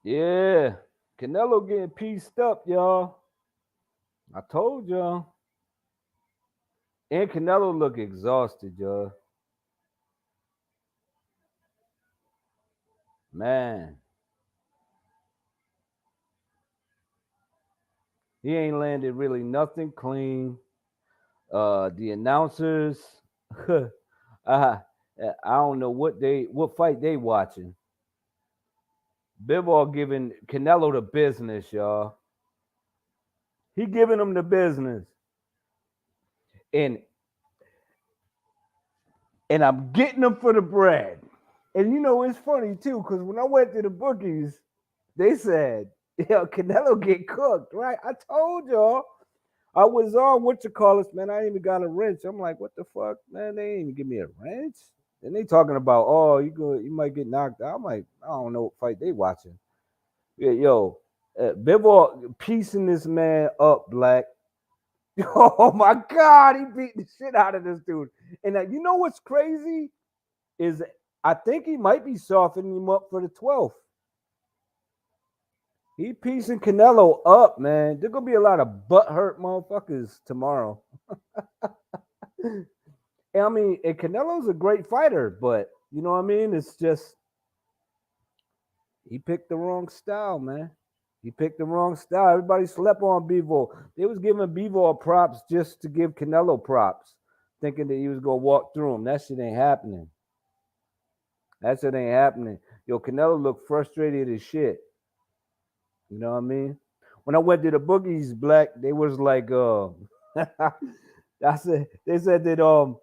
Yeah. Canelo getting pieced up, y'all. I told y'all. And Canelo look exhausted, y'all. Man, he ain't landed really nothing clean. The announcers, I don't know what fight they watching. Bivol giving Canelo the business, y'all. He giving him the business, and I'm getting them for the bread. And you know it's funny too, because when I went to the bookies, they said, "Yo, Canelo get cooked." Right? I told y'all. I was on what you call this, man. I ain't even got a wrench. I'm like, what the fuck, man? They ain't even give me a wrench. And they talking about, oh, you might get knocked out. I'm like, I don't know what fight they watching. Yeah, yo, Bivol piecing this man up, Black. Oh my God, he beat the shit out of this dude. And you know what's crazy is I think he might be softening him up for the 12th. He piecing Canelo up, man. There's gonna be a lot of butt hurt motherfuckers tomorrow. I mean, and Canelo's a great fighter, but you know what I mean? It's just he picked the wrong style, man. He picked the wrong style. Everybody slept on Bivol. They was giving Bivol props just to give Canelo props, thinking that he was gonna walk through him. That shit ain't happening. That shit ain't happening. Yo, Canelo looked frustrated as shit. You know what I mean? When I went to the boogies, Black, they was like, they said that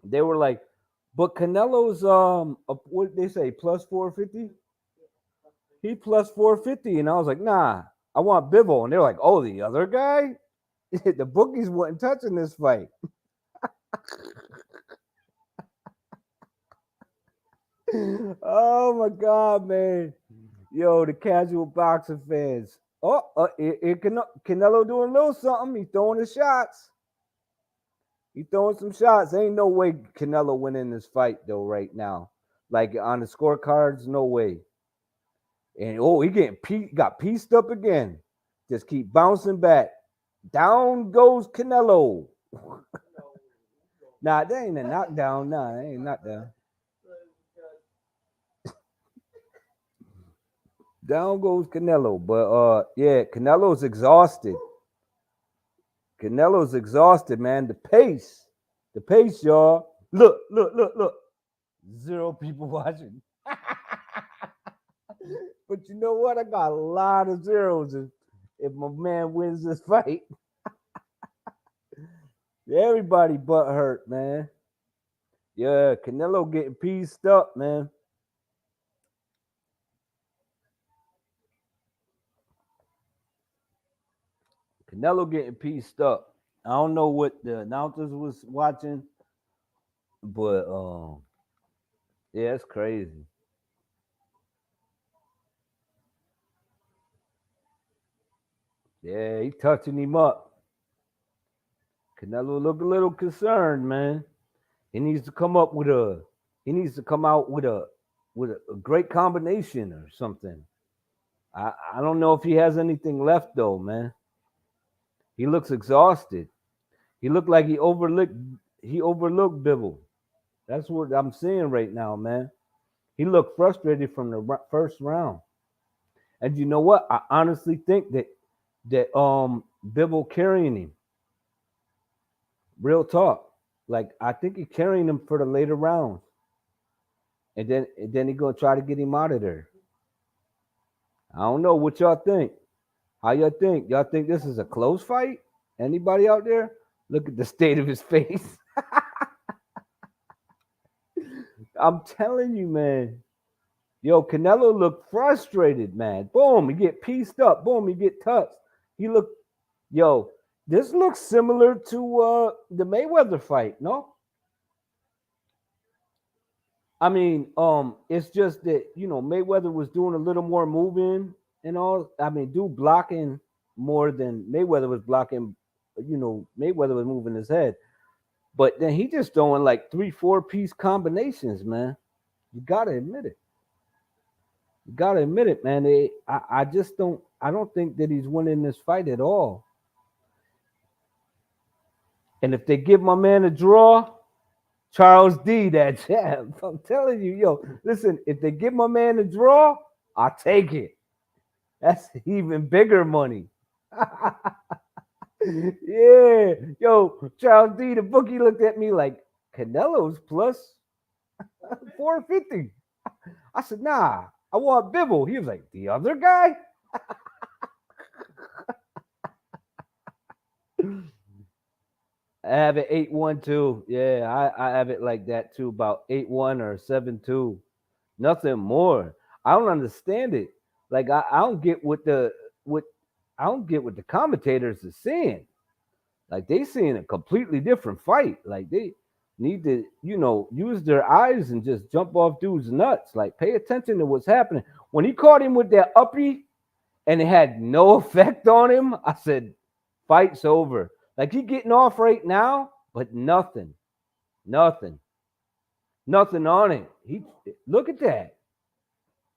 they were like, but Canelo's what did they say, plus 450? He plus 450, and I was like, nah, I want Bivol, and they're like, oh, the other guy. The bookies wasn't touching this fight. Oh my God, man. Yo, the casual boxing fans. Oh, Canelo doing a little something. He throwing the shots. He throwing some shots. Ain't no way Canelo winning this fight though right now. Like on the scorecards, no way. And oh, he got pieced up again. Just keep bouncing back. Down goes Canelo. Nah, that ain't a knockdown. Nah, that ain't knockdown. Down goes Canelo. But yeah, Canelo's exhausted. Canelo's exhausted, man. The pace, y'all. Look. Zero people watching. But you know what? I got a lot of zeros if my man wins this fight. Everybody butt hurt, man. Yeah, Canelo getting pieced up, man. Canelo getting pieced up. I don't know what the announcers was watching, but yeah, it's crazy. Yeah, he touching him up. Canelo look a little concerned, man. He needs to come up with a. He needs to come out with a great combination or something. I don't know if he has anything left though, man. He looks exhausted. He looked like he overlooked Bivol. That's what I'm seeing right now, man. He looked frustrated from the first round. And you know what? I honestly think that Bivol carrying him. Real talk. Like I think he carrying him for the later rounds. And then he gonna try to get him out of there. I don't know what y'all think. How y'all think? Y'all think this is a close fight? Anybody out there? Look at the state of his face. I'm telling you, man. Yo, Canelo looked frustrated, man. Boom, he get pieced up. Boom, he get touched. He look, yo, this looks similar to the Mayweather fight, no? I mean, it's just that Mayweather was doing a little more moving and all. I mean, dude blocking more than Mayweather was blocking. Mayweather was moving his head, but then he just throwing like 3, 4 piece combinations, man. You gotta admit it. You gotta admit it, man. I just don't. I don't think that he's winning this fight at all. And if they give my man a draw, Charles D, that champ. I'm telling you, yo, listen, if they give my man a draw, I'll take it. That's even bigger money. Yeah. Yo, Charles D, the bookie looked at me like, Canelo's plus 450. I said, nah, I want Bivol. He was like, the other guy? I have it 8-1 too. Yeah, I have it like that too, about 8-1 or 7-2. Nothing more. I don't understand it. Like I don't get what I don't get what the commentators are saying. Like they seeing a completely different fight. Like they need to, use their eyes and just jump off dudes' nuts. Like pay attention to what's happening. When he caught him with that uppie and it had no effect on him, I said, fight's over. Like he getting off right now, but nothing, nothing on it. He look at that.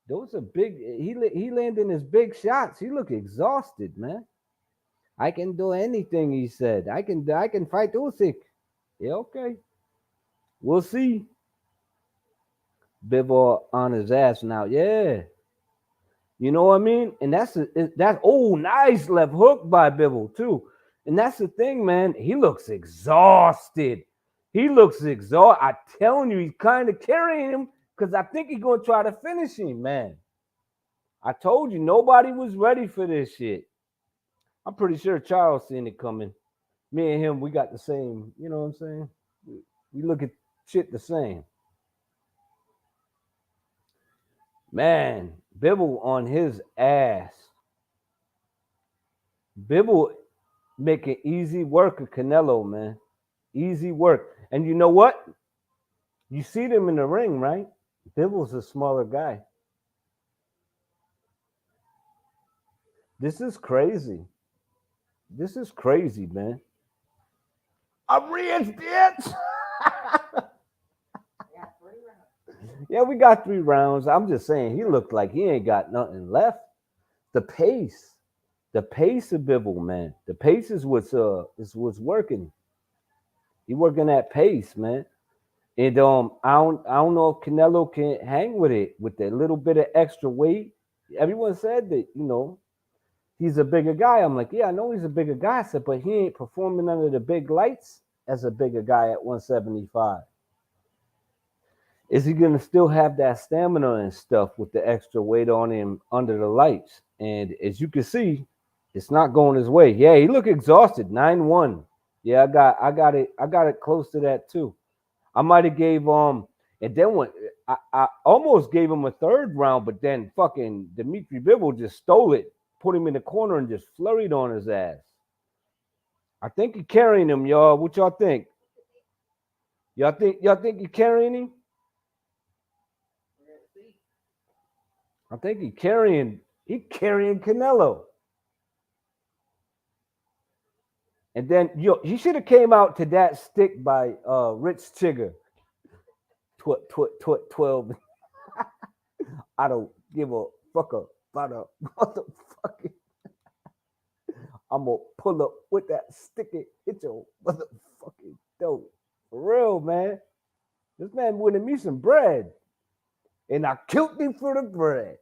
Those are big. He landing his big shots. He look exhausted, man. I can do anything. He said. I can fight Usyk. Yeah, okay. We'll see. Bivol on his ass now. Yeah, you know what I mean. And that's nice left hook by Bivol too. And that's the thing, man. He looks exhausted. He looks exhausted. I'm telling you, he's kind of carrying him because I think he's gonna try to finish him, man. I told you nobody was ready for this shit. I'm pretty sure Charles seen it coming. Me and him, we got the same. You know what I'm saying? We look at shit the same. Man, Bivol on his ass. Bivol making easy work of Canelo, man. Easy work. And you know what? You see them in the ring, right? Bivol's a smaller guy. This is crazy. This is crazy, man. I'm rich, bitch. Yeah, we got 3 rounds. I'm just saying, he looked like he ain't got nothing left. The pace, the pace of Bivol, man. The pace is what's working. He working that pace, man. And I don't know if Canelo can hang with it with that little bit of extra weight. Everyone said that he's a bigger guy. I'm like, yeah, I know he's a bigger guy. I said, but he ain't performing under the big lights as a bigger guy at 175. Is he gonna still have that stamina and stuff with the extra weight on him under the lights? And as you can see, it's not going his way. Yeah, he looked exhausted. 9-1. Yeah, I got it close to that too. I might have gave and then when I almost gave him a third round, but then fucking Dimitri Bivol just stole it, put him in the corner and just flurried on his ass. I think he's carrying him, y'all. What y'all think? Y'all think he's carrying him? I think he carrying Canelo. And then he should have came out to that stick by Rich Chigger. 12. I don't give a fuck about a motherfucking. I'm gonna pull up with that stick and hit your motherfucking dope. For real, man. This man winning me some bread. And I killed him for the bread.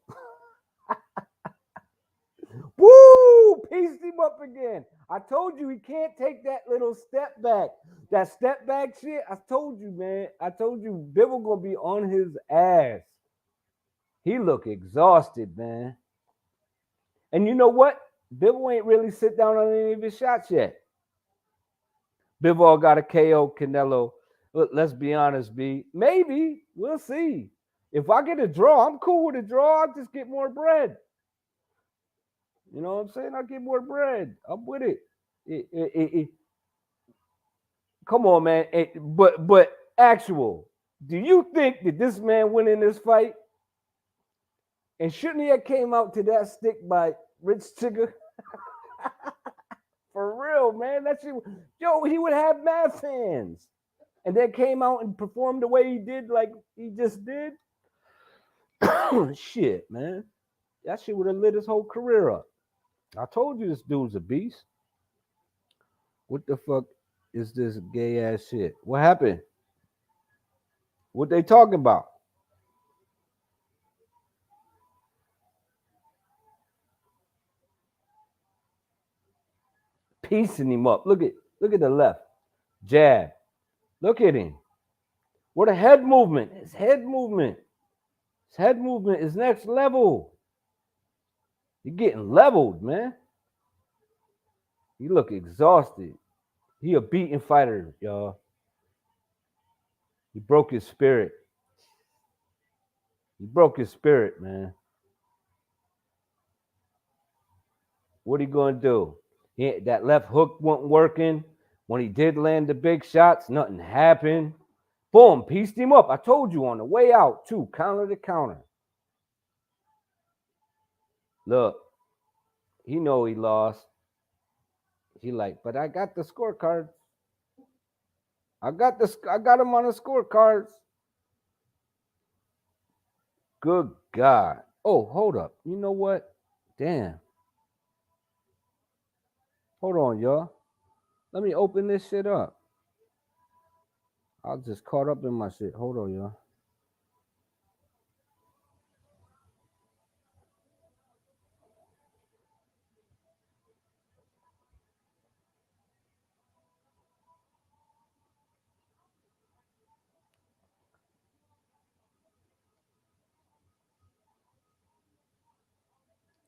Woo! Pieced him up again. I told you he can't take that little step back. That step back shit. I told you, man. I told you Bivol gonna be on his ass. He look exhausted, man. And you know what? Bivol ain't really sit down on any of his shots yet. Bivol got a KO Canelo. Look, let's be honest, B. Maybe. We'll see. If I get a draw, I'm cool with a draw. I'll just get more bread. You know what I'm saying? I'll get more bread. I'm with it. Come on, man. But actual, do you think that this man winning this fight and shouldn't he have came out to that stick by Rich Chigger? For real, man. That shit, yo, he would have mad fans. And then came out and performed the way he did, like he just did. Shit, man. That shit would have lit his whole career up. I told you this dude's a beast. What the fuck is this gay ass shit? What happened? What they talking about? Piecing him up. Look at the left. Jab. Look at him. What a head movement. His head movement. His head movement is next level. You're getting leveled, man. You look exhausted. He a beating fighter, y'all. He broke his spirit. He broke his spirit, man. What are you gonna do? That left hook wasn't working. When he did land the big shots, nothing happened. Boom, pieced him up. I told you on the way out, too. Counter to counter. Look, he know he lost. He like, but I got the scorecards. I got him on the scorecards. Good God. Oh, hold up. You know what? Damn. Hold on, y'all. Let me open this shit up. I was just caught up in my shit. Hold on, y'all.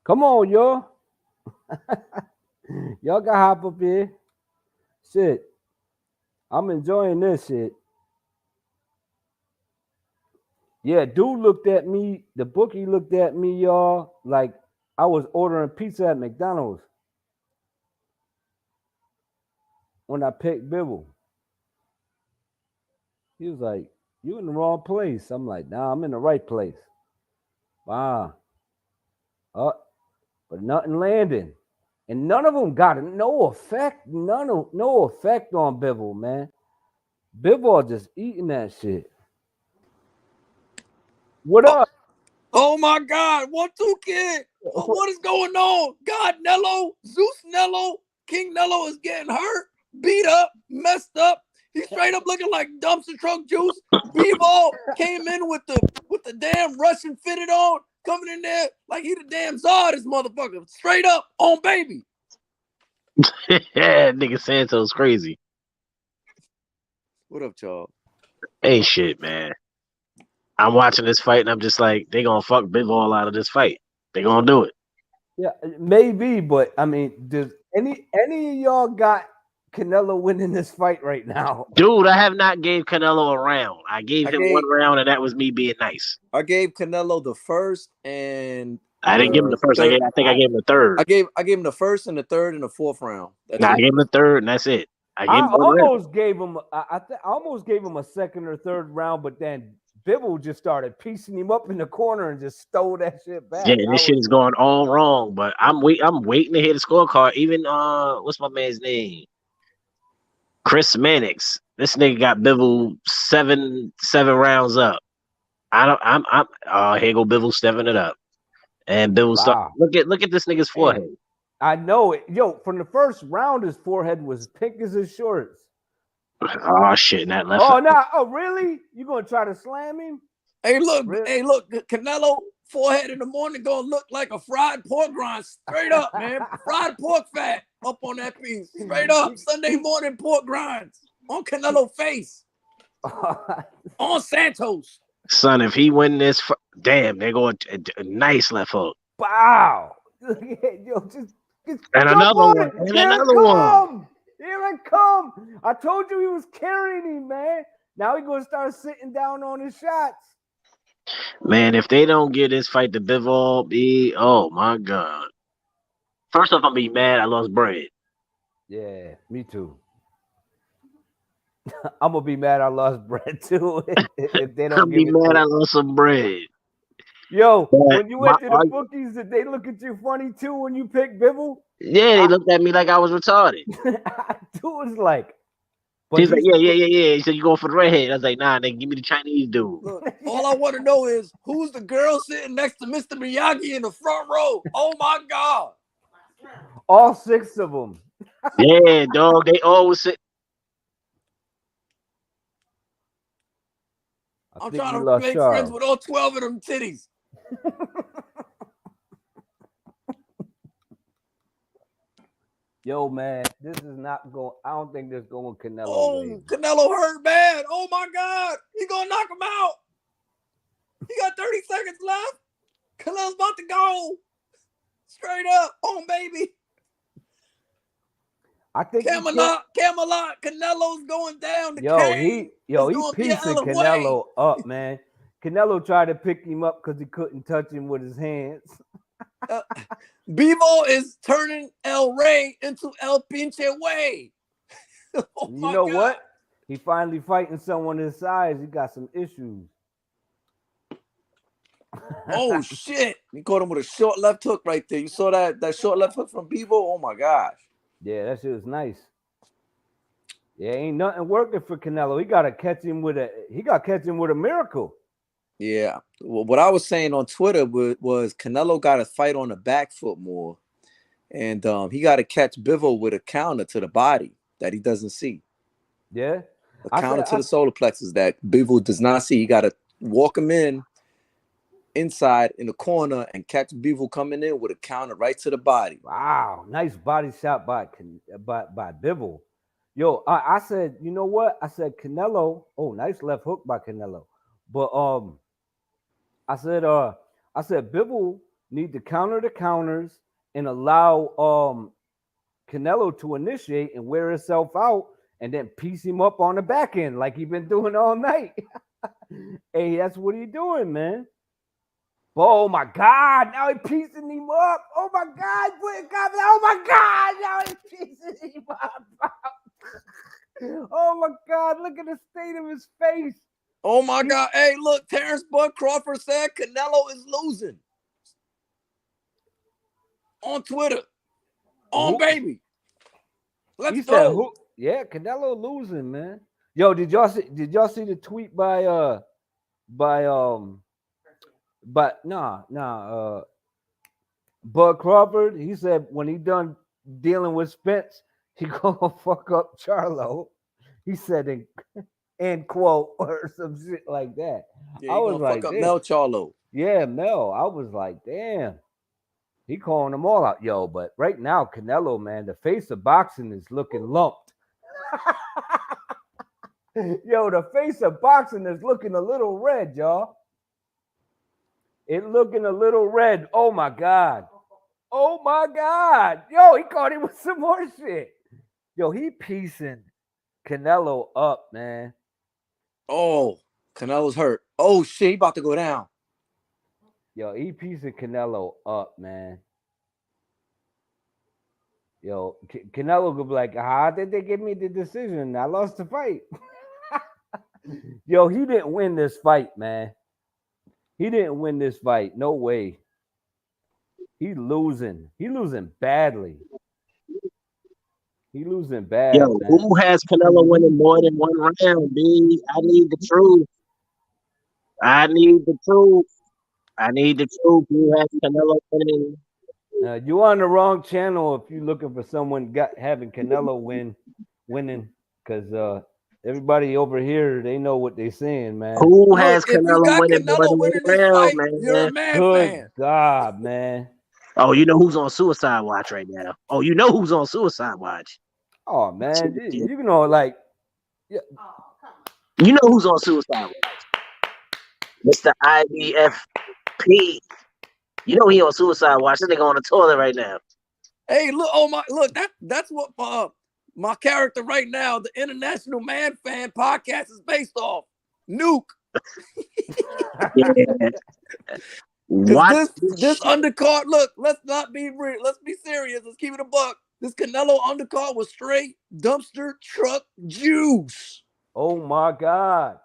Come on, y'all. Y'all got hop up here. Shit. I'm enjoying this shit. Yeah, dude looked at me. The bookie looked at me, y'all, like I was ordering pizza at McDonald's when I picked Bivol. He was like, "You in the wrong place." I'm like, "Nah, I'm in the right place." Wow. But nothing landing. And none of them got it. No effect. No effect on Bivol, man. Bivol just eating that shit. What up? Oh my God. 1-2 kid. What is going on? God Nello, Zeus Nello, King Nello is getting hurt, beat up, messed up. He's straight up looking like dumpster truck juice. Bivol came in with the damn Russian fitted on, coming in there like he the damn czar, this motherfucker. Straight up on baby. Yeah, nigga Santos crazy. What up, y'all? Ain't shit, man. I'm watching this fight and I'm just like, they gonna fuck Bivol out of this fight. They gonna do it. Yeah, maybe, but I mean, does any of y'all got Canelo winning this fight right now? Dude, I have not gave Canelo a round. I gave him one round and that was me being nice. I gave Canelo the first and I didn't give him the first. I think I gave him the third. I gave him the first and the third and the fourth round. I gave him the third and that's it. I almost gave him a second or third round, but then Bivol just started piecing him up in the corner and just stole that shit back. Yeah, this shit is going all wrong. But I'm waiting to hear the scorecard. Even what's my man's name? Chris Mannix. This nigga got Bivol seven rounds up. Here go Bivol stepping it up. And Bivol look at this nigga's forehead. I know it. Yo, from the first round, his forehead was pink as his shorts. Oh shit, that left. Oh no! Oh really? You gonna try to slam him? Hey look, Canelo forehead in the morning gonna look like a fried pork rind. Straight up, man. Fried pork fat up on that piece. Straight up. Sunday morning pork grinds on Canelo face. On Santos. Son, if he win this, damn, they're going a nice left hook. Wow. Yo, just and another one. And another one. Here I come. I told you he was carrying him, man. Now he's gonna start sitting down on his shots. Man, if they don't get this fight to Bivol, oh my God. First off, I'm be mad I lost bread. Yeah, me too. I'm gonna be mad I lost bread too. If they don't I'm be mad I lost some bread. Yo, when you went to the bookies, did they look at you funny too when you picked Bivol? Yeah, they looked at me like I was retarded. Dude was like, But She's like, yeah. He said, you going for the redhead? I was like, nah, nigga, give me the Chinese dude. Look, all I want to know is who's the girl sitting next to Mr. Miyagi in the front row? Oh my God. all 6 of them. Yeah, dog. They always sit. I'm trying to make friends with all 12 of them titties. Yo, man, this is not going. I don't think this going Canelo. Oh, Canelo hurt bad. Oh my God. He gonna knock him out. He got 30 seconds left. Canelo's about to go. Straight up. Oh, baby. I think Camelot. Canelo's going down. He piecing Canelo up, man. Canelo tried to pick him up because he couldn't touch him with his hands. Bivol is turning El Rey into El Pinche Way. Oh, you know God. What? He finally fighting someone his size. He got some issues. Oh shit! He caught him with a short left hook right there. You saw that short left hook from Bivol? Oh my gosh! Yeah, that shit was nice. Yeah, ain't nothing working for Canelo. He got to catch him with a miracle. Yeah. Well, what I was saying on Twitter was Canelo got to fight on the back foot more, and he got to catch Bivol with a counter to the body that he doesn't see. Yeah, a counter to the solar plexus that Bivol does not see. He got to walk him inside in the corner and catch Bivol coming in with a counter right to the body. Wow, nice body shot by Bivol. Yo, I said, you know what? I said Canelo. Oh, nice left hook by Canelo. But I said Bivol need to counter the counters and allow Canelo to initiate and wear himself out and then piece him up on the back end like he been doing all night. Hey, that's what he doing, man. Oh my God! Now he piecing him up. Oh my God! Oh my God! Now he piecing him up. Oh my God! Look at the state of his face. Oh my God! Hey, look! Terrence Bud Crawford said Canelo is losing on Twitter. On baby. Let's go. Yeah, Canelo losing, man. Yo, did y'all see the tweet by Bud Crawford? He said when he done dealing with Spence, he gonna fuck up Charlo. He said in quote or some shit like that. Yeah, I was like, fuck up Mel Charlo. Yeah, Mel. I was like, damn. He calling them all out. Yo, but right now, Canelo, man, the face of boxing is looking lumped. Yo, the face of boxing is looking a little red, y'all. It looking a little red. Oh my God. Oh my God. Yo, he caught him with some more shit. Yo, he piecing Canelo up, man. Oh, Canelo's hurt. Oh shit, he about to go down. Yo, he piecing Canelo up, man. Yo, Canelo could be like, how did they give me the decision? I lost the fight. Yo, he didn't win this fight, man. He didn't win this fight. No way. He's losing. He losing badly. He losing bad. Yo, man. Who has Canelo winning more than one round, B? I need the truth. Who has Canelo winning? You're on the wrong channel if you're looking for someone having Canelo winning, because everybody over here, they know what they're saying, man. Who has Canelo winning more than one round, man? You're a man Good fan. God, man. Oh, you know who's on suicide watch right now? Oh, you know who's on suicide watch? Oh, man. You know, like. Yeah. You know who's on suicide watch? Mr. IBFP. You know he on suicide watch. This nigga on the toilet right now. Hey, look! That's what my character right now, the International Man Fan podcast, is based off. Nuke. Yeah. What? This undercard? Look, let's not be real. Let's be serious. Let's keep it a buck. This Canelo undercard was straight dumpster truck juice. Oh my God!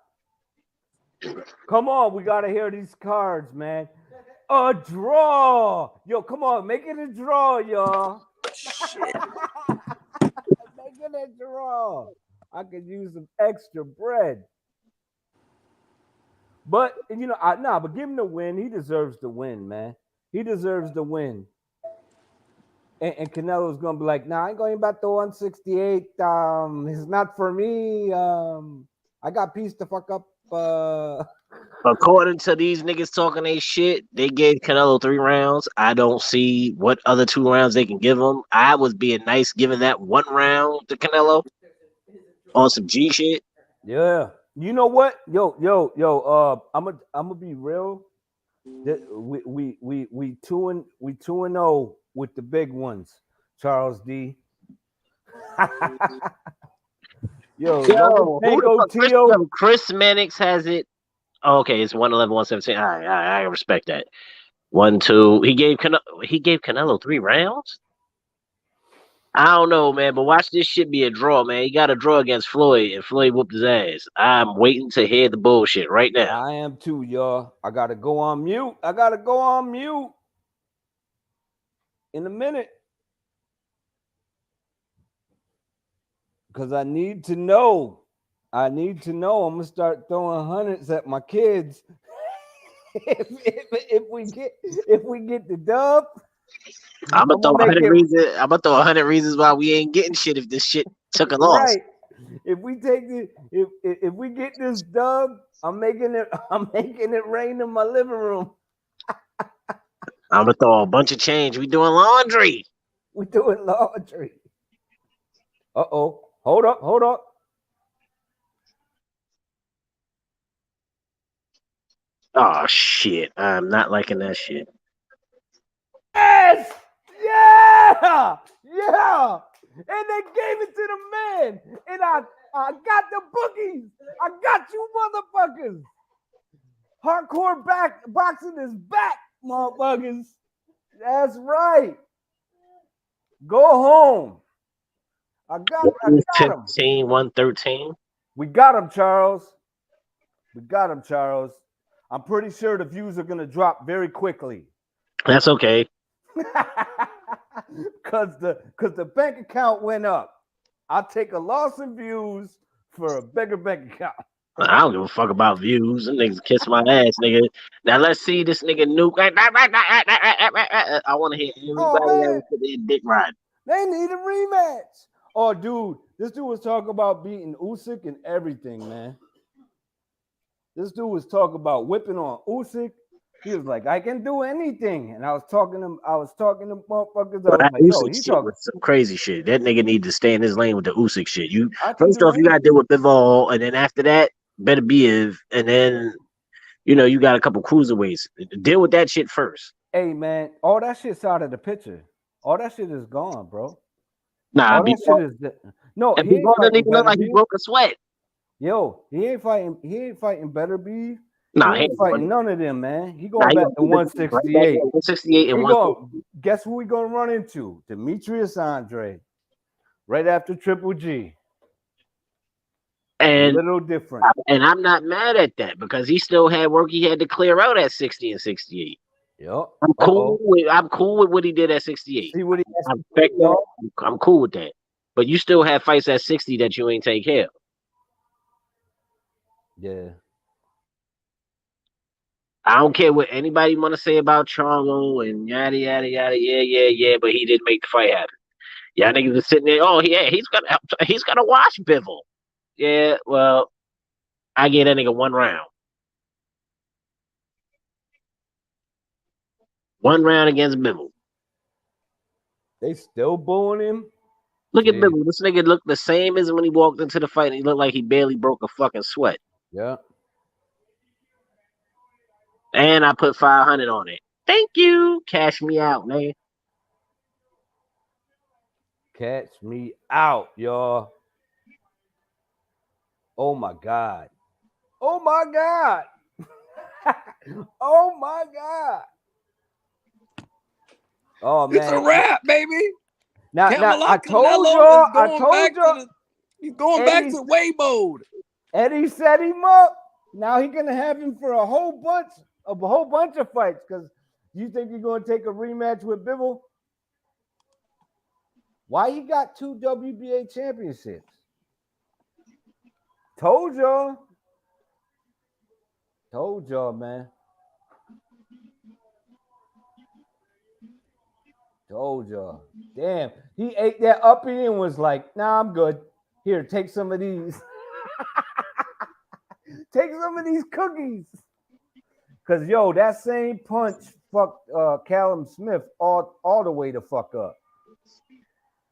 Come on, we gotta hear these cards, man. A draw. Yo, come on, make it a draw, y'all. Shit. Make it a draw. I could use some extra bread. But but give him the win. He deserves the win, man. He deserves the win. And Canelo's gonna be like, nah, I ain't going back to 168. It's not for me. I got piece to fuck up. According to these niggas talking they shit, they gave Canelo 3 rounds. I don't see what other 2 rounds they can give him. I was being nice giving that 1 round to Canelo on some G shit. Yeah. You know what? Yo. I'm gonna be real. We 2-0 with the big ones, Charles D. Yo, Yo, who the Tango fuck? Tio. Chris Mannix has it. Oh, okay, it's 111, 117. All right, I respect that. 1-2. He gave Canelo 3 rounds. I don't know, man, but watch this shit be a draw, man. He got a draw against Floyd, and Floyd whooped his ass. I'm waiting to hear the bullshit right now. I am too, y'all. I gotta go on mute. In a minute. Because I need to know. I'm gonna start throwing hundreds at my kids. if we get the dub, I'm gonna throw make 100 it reasons. I'm gonna throw 100 reasons why we ain't getting shit if this shit took a loss. right. If we take the if we get this dub, I'm making it rain in my living room. I'm gonna throw a bunch of change. We doing laundry. We doing laundry. Uh-oh. Hold up. Oh shit! I'm not liking that shit. Yes! Yeah! Yeah! And they gave it to the man. And I got the bookies. I got you motherfuckers. Hardcore boxing is back, motherfuckers. That's right. Go home. I got him. 115, 113. We got him, Charles. I'm pretty sure the views are gonna drop very quickly. That's okay. Cause the bank account went up. I'll take a loss in views for a bigger bank account. I don't give a fuck about views. Them niggas kiss my ass, nigga. Now let's see this nigga nuke. I want to hear everybody else put their dick ride. They need a rematch. Oh, dude, this dude was talking about beating Usyk and everything, man. This dude was talking about whipping on Usyk. He was like, I can do anything. And I was talking to motherfuckers. I was like, yo, he's talking some crazy shit. That nigga need to stay in his lane with the Usyk shit. First off, you gotta deal with Bivol, and then after that, better Biev, and then you got a couple cruiserweights. Deal with that shit first. Hey man, all that shit's out of the picture. All that shit is gone, bro. Nah, he doesn't even look like he broke a sweat. Yo, he ain't fighting better Beef. Nah, he ain't fighting none of them, man. He going back to 168. 168 and 160. Guess who we gonna run into? Demetrius Andre. Right after Triple G. And a little different. And I'm not mad at that because he still had work he had to clear out at 60 and 68. Yep. I'm cool with what he did at 68. See what he I'm cool with that. But you still have fights at 60 that you ain't take care of. Yeah. I don't care what anybody want to say about Charlo and yada yada yada. Yeah. But he didn't make the fight happen. Y'all niggas are sitting there. Oh yeah, he's gonna watch Bivol. Yeah, well, I gave that nigga 1 round. 1 round against Bivol. They still booing him. Look at Bivol. This nigga looked the same as when he walked into the fight. And he looked like he barely broke a fucking sweat. Yeah. And I put 500 on it. Thank you. Cash me out, man. Catch me out, y'all. Oh my God. Oh my God. Oh my God. Oh man. It's a wrap, baby. Now I told y'all. He's going back to way mode. Eddie set him up. Now he's gonna have him for a whole bunch of fights. Because you think you're gonna take a rematch with Bivol? Why he got 2 WBA championships? Told y'all. Told y'all, man. Told y'all. Damn. He ate that uppy and was like, nah, I'm good. Here, take some of these. Take some of these cookies. Cause yo, that same punch fucked Callum Smith all the way to fuck up.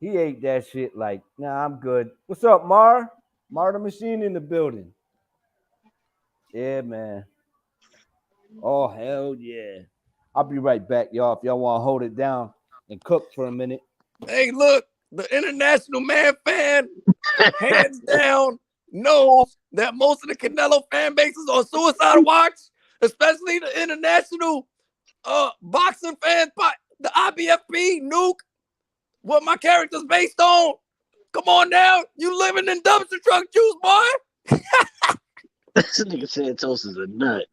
He ate that shit like, nah, I'm good. What's up, Mar? Mar the Machine in the building. Yeah, man. Oh, hell yeah. I'll be right back, y'all, if y'all want to hold it down and cook for a minute. Hey, look, the international man fan, hands down, knows that most of the Canelo fan base is on suicide watch, especially the international boxing fans, the IBFP, Nuke, what my character's based on. Come on now, you living in dumpster truck juice, boy. This nigga Santos is a nut.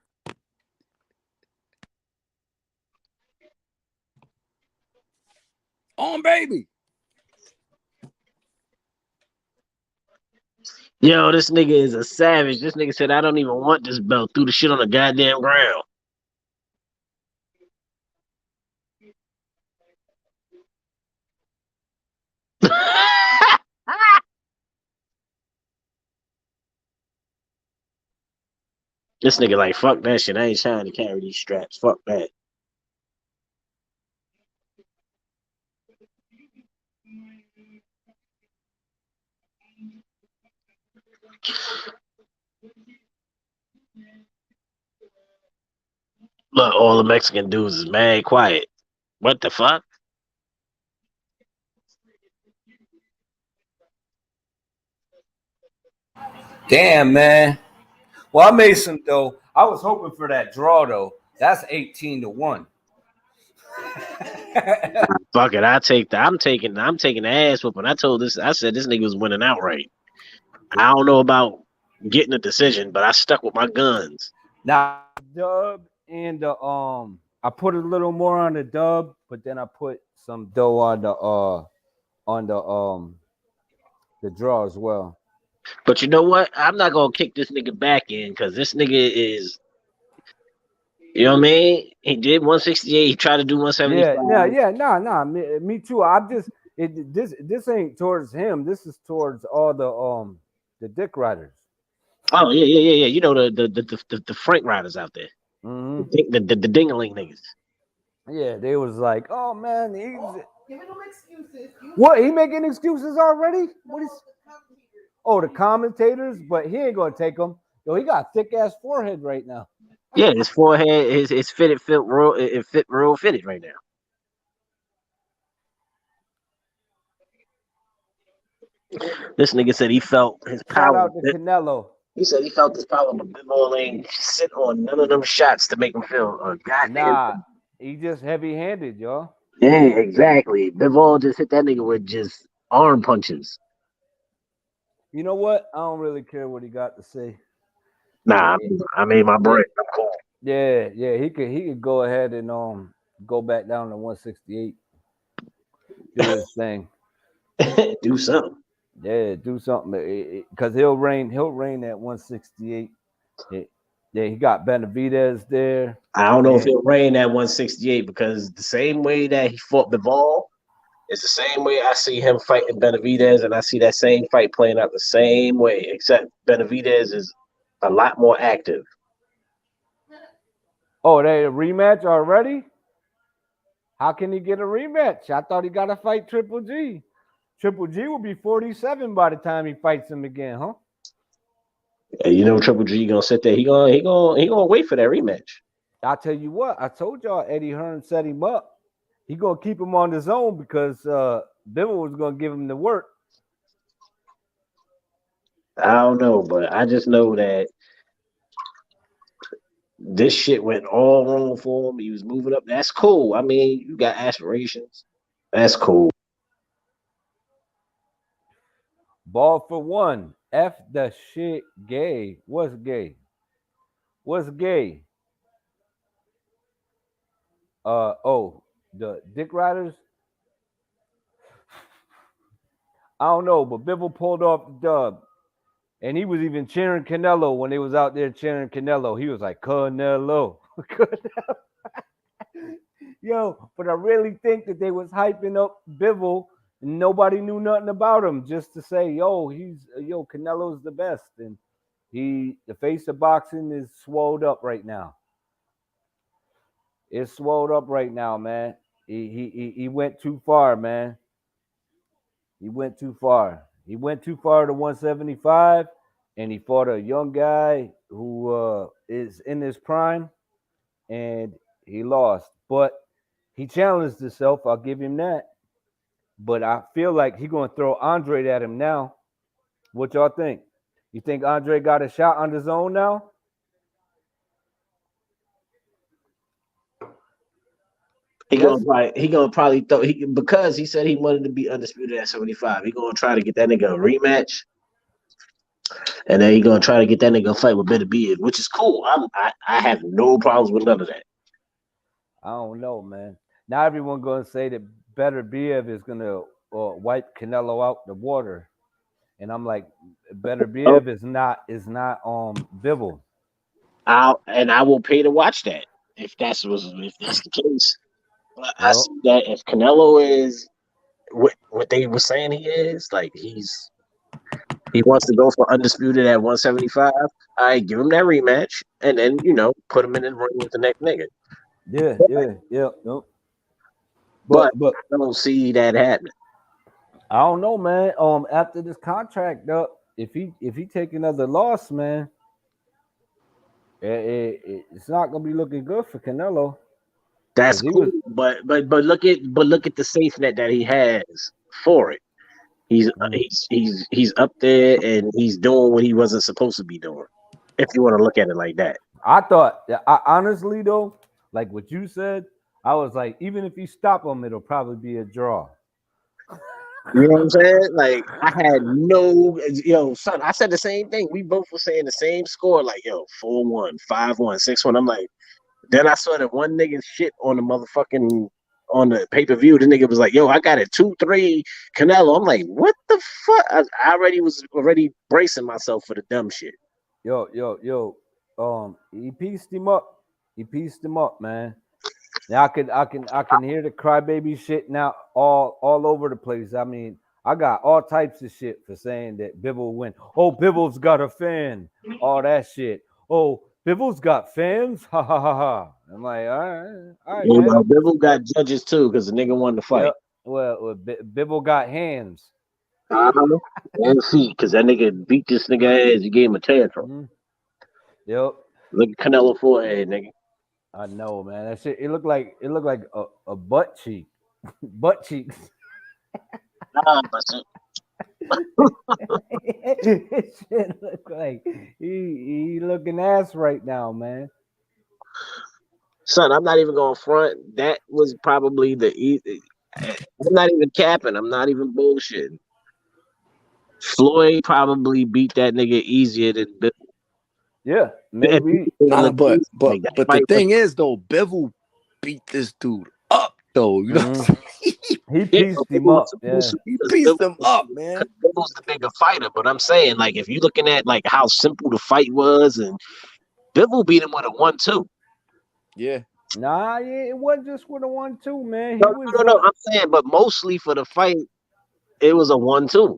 On baby. Yo, this nigga is a savage. This nigga said, I don't even want this belt. Threw the shit on the goddamn ground. This nigga like, fuck that shit. I ain't trying to carry these straps. Fuck that. Look, all the Mexican dudes is mad quiet. What the fuck? Damn, man. Well, I made some dough. I was hoping for that draw though. That's 18-1. Fuck it. I'm taking the ass whooping. I said this nigga was winning outright. I don't know about getting a decision, but I stuck with my guns. Now dub and the I put a little more on the dub, but then I put some dough on the draw as well. But you know what? I'm not gonna kick this nigga back in because this nigga is, you know what I mean? He did 168. He tried to do 175. Nah. Me too. I'm just this ain't towards him. This is towards all the dick riders. Oh yeah. You know the Frank riders out there, Mm-hmm. the dingaling niggas. Yeah, they was like, oh man, giving them excuses. What, he making excuses already? What is? Oh, the commentators, but he ain't gonna take them. Yo, he got thick ass forehead right now. Yeah, his forehead is fitted real fitted right now. This nigga said he felt his Shout power. out to Canelo. He said he felt his power, but Bivol ain't sit on none of them shots to make him feel a goddamn. Nah, he just heavy handed, y'all. Yeah, exactly. Bivol just hit that nigga with just arm punches. You know what? I don't really care what he got to say. Nah, I made my break. I'm cool. Yeah, he could go ahead and go back down to 168. Do his thing. Do something. Yeah, do something. Because he'll reign at 168. Yeah, he got Benavidez there. I don't know if he'll reign at 168 because the same way that he fought Bivol is the same way I see him fighting Benavidez, and I see that same fight playing out the same way, except Benavidez is a lot more active. Oh, they a rematch already? How can he get a rematch? I thought he got to fight Triple G. Triple G will be 47 by the time he fights him again, huh? And you know Triple G gonna sit there. He gonna wait for that rematch. I'll tell you what. I told y'all Eddie Hearn set him up. He gonna keep him on the zone because Bivol was gonna give him the work. I don't know, but I just know that this shit went all wrong for him. He was moving up. That's cool. I mean, you got aspirations. That's cool. Ball for one. F the shit gay. What's gay? What's gay? The Dick Riders. I don't know, but Bivol pulled off the dub. And he was even cheering Canelo when they was out there cheering Canelo. He was like, Canelo. Yo, but I really think that they was hyping up Bivol and nobody knew nothing about him just to say, Canelo's the best. And the face of boxing is swolled up right now. It's swolled up right now, man. He went too far, man. He went too far. He went too far to 175, and he fought a young guy who is in his prime, and he lost. But he challenged himself. I'll give him that. But I feel like he's going to throw Andre at him now. What y'all think? You think Andre got a shot on the zone now? He gonna probably throw because he said he wanted to be undisputed at 75. He gonna try to get that nigga a rematch, and then he gonna try to get that nigga a fight with Better Beard, which is cool. I have no problems with none of that. I don't know, man. Now everyone gonna say that Better Beard is gonna wipe Canelo out the water, and I'm like, Better Beard is not Bivol. I will pay to watch that if that's the case. But I see that if Canelo is what they were saying he is, like he wants to go for undisputed at 175. I give him that rematch, and then put him in the ring with the next nigga. Yeah. Nope. But I don't see that happening. I don't know, man. After this contract up, if he take another loss, man, it's not gonna be looking good for Canelo. That's cool, but look at the safe net that he has for it. He's up there and he's doing what he wasn't supposed to be doing. If you want to look at it like that, I honestly though, like what you said, I was like, even if you stop him, it'll probably be a draw. You know what I'm saying? Like I had son. I said the same thing. We both were saying the same score, like 4-1, 5-1, 6-1. I'm like. Then I saw that one nigga shit on the pay-per-view. The nigga was like, I got it 2-3 Canelo. I'm like, what the fuck? I was already bracing myself for the dumb shit. He pieced him up. He pieced him up, man. Now I can hear the crybaby shit now all over the place. I mean, I got all types of shit for saying that Bivol win. Oh, Bivol's got a fan. All that shit. Oh, Bivol's got fans. Ha ha ha ha. I'm like, all right. Well, Bivol got judges too because the nigga won the fight. Yep. Well, Bivol got hands. And feet because that nigga beat this nigga ass. He gave him a tantrum. Mm-hmm. Yep. Look at Canelo forehead, nigga. I know, man. That shit. It looked like a butt cheek. Butt cheeks. Nah, but It shit look like he looking ass right now, man. Son, I'm not even going front. That was probably the easy. I'm not even capping. I'm not even bullshitting. Floyd probably beat that nigga easier than Bivol. Yeah, maybe. But the thing is though, Bivol beat this dude up though. You know, what I'm he pieced him up. Yeah. He pieced him up, man. Bivol's the bigger fighter, but I'm saying like if you're looking at like how simple the fight was, and Bivol beat him with a 1-2. Yeah. Nah, it wasn't just with a 1-2, man. No. I'm saying, but mostly for the fight, it was a 1-2.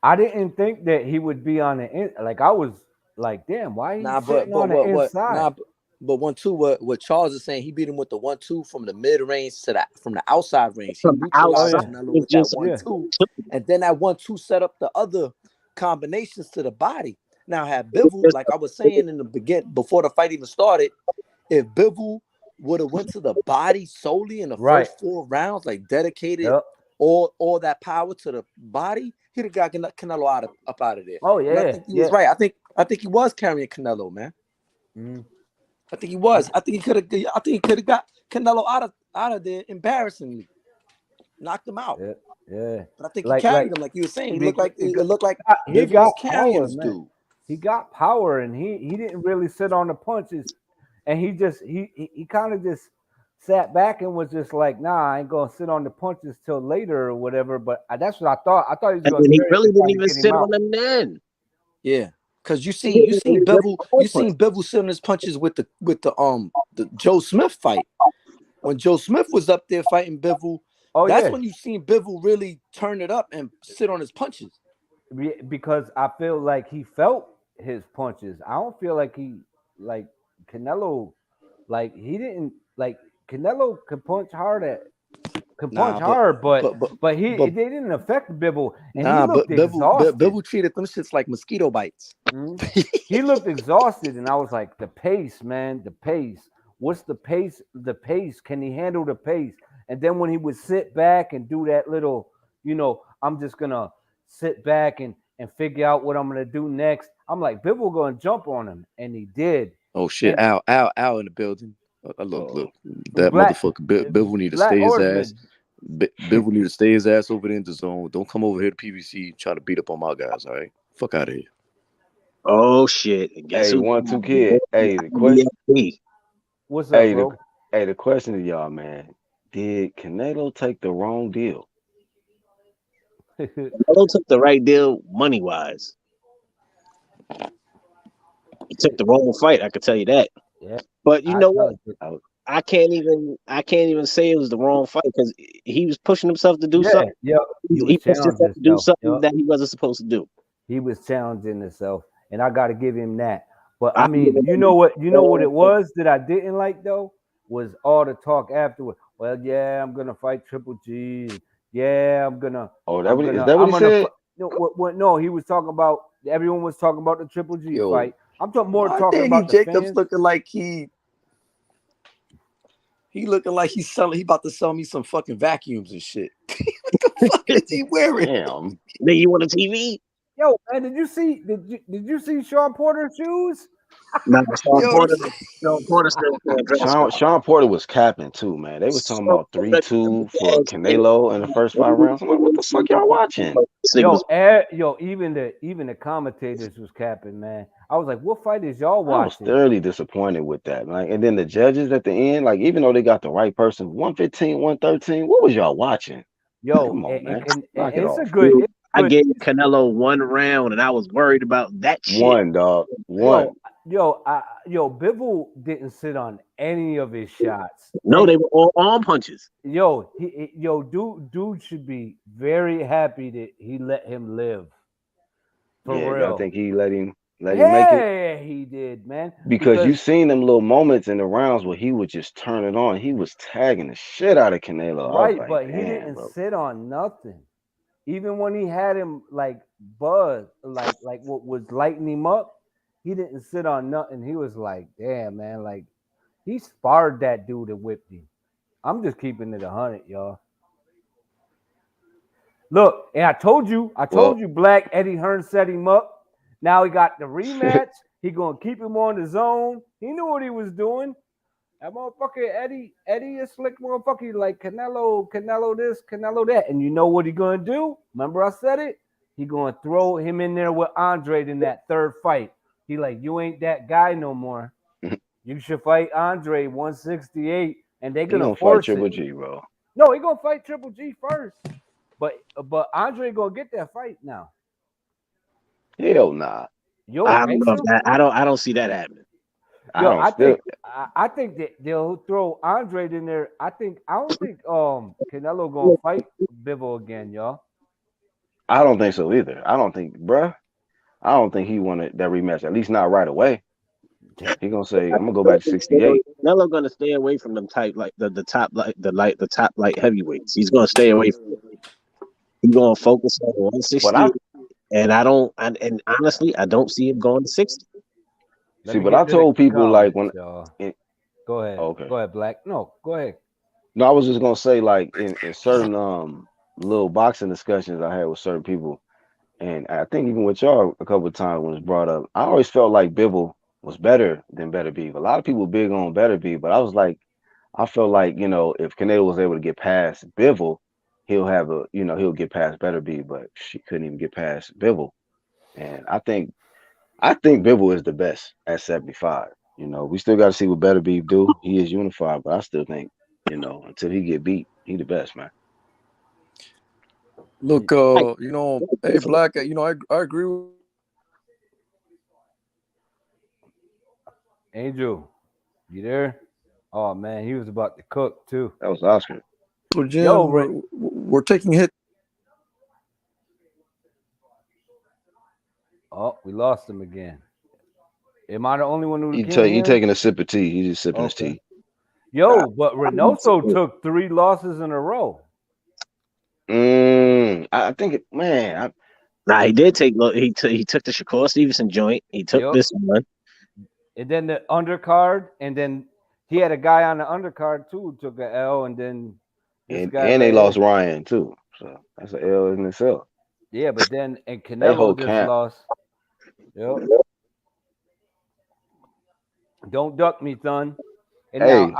I didn't think that he would be on the end. Like I was like, damn, why he sitting on the inside? But 1-2, what Charles is saying, he beat him with the 1-2 from the mid range from the outside range. He neutralized Canelo with that 1-2, and then that 1-2 set up the other combinations to the body. Now, had Bivol, like I was saying in the beginning, before the fight even started, if Bivol would have went to the body solely in the first 4 rounds, like dedicated all that power to the body, he'd have got Canelo up out of there. Oh yeah, and I think he was right. I think he was carrying Canelo, man. I think he was. I think he could have got Canelo out of there embarrassingly, knocked him out. Yeah. But I think he carried him, like you were saying. It looked like he got carrying power, this dude. He got power, and he didn't really sit on the punches, and he kind of just sat back and was just like, nah, I ain't gonna sit on the punches till later or whatever. But that's what I thought. I thought he was going. He really didn't even sit on them then. Yeah, because you seen Bivol sitting his punches with the Joe Smith fight. When Joe Smith was up there fighting Bivol, Oh that's yeah, when you seen Bivol really turn it up and sit on his punches. because I feel like he felt his punches. I don't feel like like Canelo, like he didn't like Canelo can punch Nah, hard, but but but they didn't affect Bibble, and he nah, but looked exhausted. Bivol treated them shits like mosquito bites. Mhm. He looked exhausted, and I was like, the pace, man, the pace. What's the pace? The pace. Can he handle the pace? And then when he would sit back and do that little, I'm just gonna sit back and figure out what I'm gonna do next. I'm like, Bibble gonna jump on him, and he did. Oh shit, And Al in the building. Look, that Black motherfucker. Bivol need to Black stay his ass. Horseman. Bivol need to stay his ass over there in the zone. Don't come over here to PVC trying to beat up on my guys. All right, fuck out of here. Oh shit! And guess Hey, who? 1 2 kid. Hey, the question. BFP. What's up, Hey, the bro? hey, the question to y'all, man. Did Canelo take the wrong deal? Canelo took the right deal money wise. He took the wrong fight. I can tell you that. Yeah, But you I know what? felt it. I, I can't even say it was the wrong fight because he was pushing himself to do Yeah, something. yeah. He He was pushed challenging himself to do himself. something Yep. that he wasn't supposed to do. He was challenging himself, and I got to give him that. But I I mean, you know what it was that I didn't like though was all the talk afterward. Well, yeah, I'm gonna fight Triple G. And yeah, oh, is that what I'm he gonna. said? No, what? No, he was talking about. Everyone was talking about the Triple G Yo, fight. I'm talking more why talking Danny about the Jacobs fans. looking like he looking like he about to sell me some fucking vacuums and shit. What the fuck is he wearing? Damn. Then you want a TV? Yo, man, did you see Sean Porter's shoes? No, Sean Yo, Porter. Sean Porter still can't dress right. Sean Porter was capping too, man. They was talking Sean about three Porter two for Canelo in the first 5 rounds. I'm like, what the fuck y'all watching? This nigga was Even the commentators was capping, man. I was like, what fight is y'all I was watching? thoroughly disappointed with that. Like, and then the judges at the end, like, even though they got the right person, 115, 113, what was y'all watching? Yo, Come on, man. and Knock it it's a off. good, it's I good. gave Canelo 1 round, and I was worried about that shit. One, dog. Yo, One. Bivol didn't sit on any of his shots. No, they were all arm punches. Dude should be very happy that he let him live. For Yeah, real. I think he let him make it. Yeah, he did, man. Because you seen them little moments in the rounds where he would just turn it on. He was tagging the shit out of Canelo. I was Right, like, but he damn, didn't bro. sit on nothing. Even when he had him like buzz, like what was lighting him up, he didn't sit on nothing. He was like, damn, man, like he sparred that dude and whipped him. I'm just keeping it 100, y'all. Look, and I told you, Well, Black Eddie Hearn set him up. Now he got the rematch. He gonna keep him on the zone. He knew what he was doing. That motherfucker Eddie is slick motherfucker. Like Canelo this, Canelo that. And you know what he gonna do? Remember I said it? He gonna throw him in there with Andre in that third fight. He like, you ain't that guy no more. You should fight Andre 168, and they're he gonna gonna fight force Triple it. G, bro. No, he gonna fight Triple G first. But Andre gonna get that fight now. Hell nah. You don't I don't think know if so? that. I don't see that happening. I Yo, don't still I think that they'll throw Andre in there. I don't think Canelo gonna fight Bivol again, y'all. I don't think so either. I don't think he wanted that rematch, at least not right away. He gonna say, I'm gonna go back to 68. Canelo gonna stay away from them type like the top light heavyweights. He's gonna stay away from it. He's gonna focus on But 160, and and honestly, I don't see him going to 60. Let me but I get to the told people like comments, when y'all. it, Go ahead. okay. Go ahead, Black. No, go ahead. No, I was just gonna say like in certain little boxing discussions I had with certain people, and I think even with y'all a couple of times when it's brought up, I always felt like Bivol was better than Better Beef. A lot of people big on Better Beef, but I was like, I felt like, if Canelo was able to get past Bivol, he'll get past Better Beef, but she couldn't even get past Bivol. And I think Bivol is the best at 75. We still got to see what Better Beef do. He is unified, but I still think, until he get beat, he the best, man. look, Like, hey Black, I agree with Angel, you there? Oh man, he was about to cook too. That was Oscar. So Yo, Jim, we're taking hits. oh, we lost him again. Am I the only one who can't He hear him? taking a sip of tea. He's just sipping his Okay. tea. Yo, but Reynoso took 3 losses in a row. I think it, man. Nah, he did take. He took the Shakur Stevenson joint. He took Yep. this one. And then the undercard, and then he had a guy on the undercard too who took a L, and then this guy And they right lost here. Ryan too. So that's an L in itself. Yeah, but then and They whole Canelo just camp. lost. Yep. Don't duck me, son. And now Hey,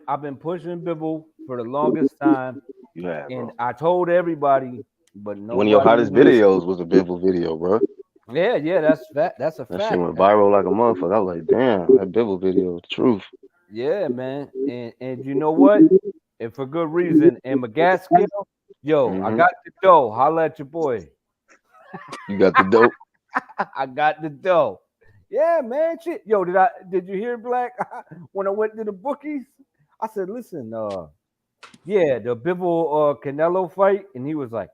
I've been pushing Bivol for the longest time, you have, and bro. I told everybody, but One of your nobody hottest listened. videos was a Bivol video, bro. Yeah, that's fact. That's a That shit fact. went viral like a motherfucker. I was like, damn, that Bivol video is the truth. Yeah, man. And you know what? And for good reason. And McGaskill, yo, I Hmm. got the dough. Holla at your boy. You got the dope. I got the dough. Yeah, man. Shit. Yo, did you hear Black when I went to the bookies? I said, listen, yeah, the Bivol Canelo fight, and he was like,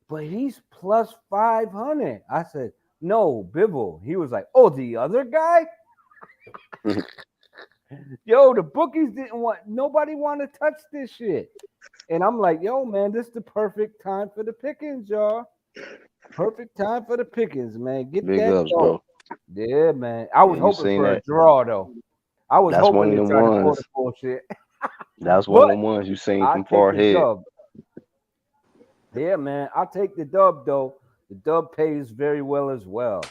but he's plus 500. I said, no, Bivol. He was like, oh, the other guy? Yo, the bookies didn't want nobody want to touch this shit. And I'm like, yo, man, this is the perfect time for the pickings, y'all. Perfect time for the pickings, man. Get Big that ups, dough. bro. Yeah, man. I was And you hoping seen for a that? draw though. I was That's one hoping of to them try to pull the ones. bullshit. That's one of But them ones you seen I from take far the ahead. dub. Yeah, man. I'll take the dub though. The dub pays very well as well.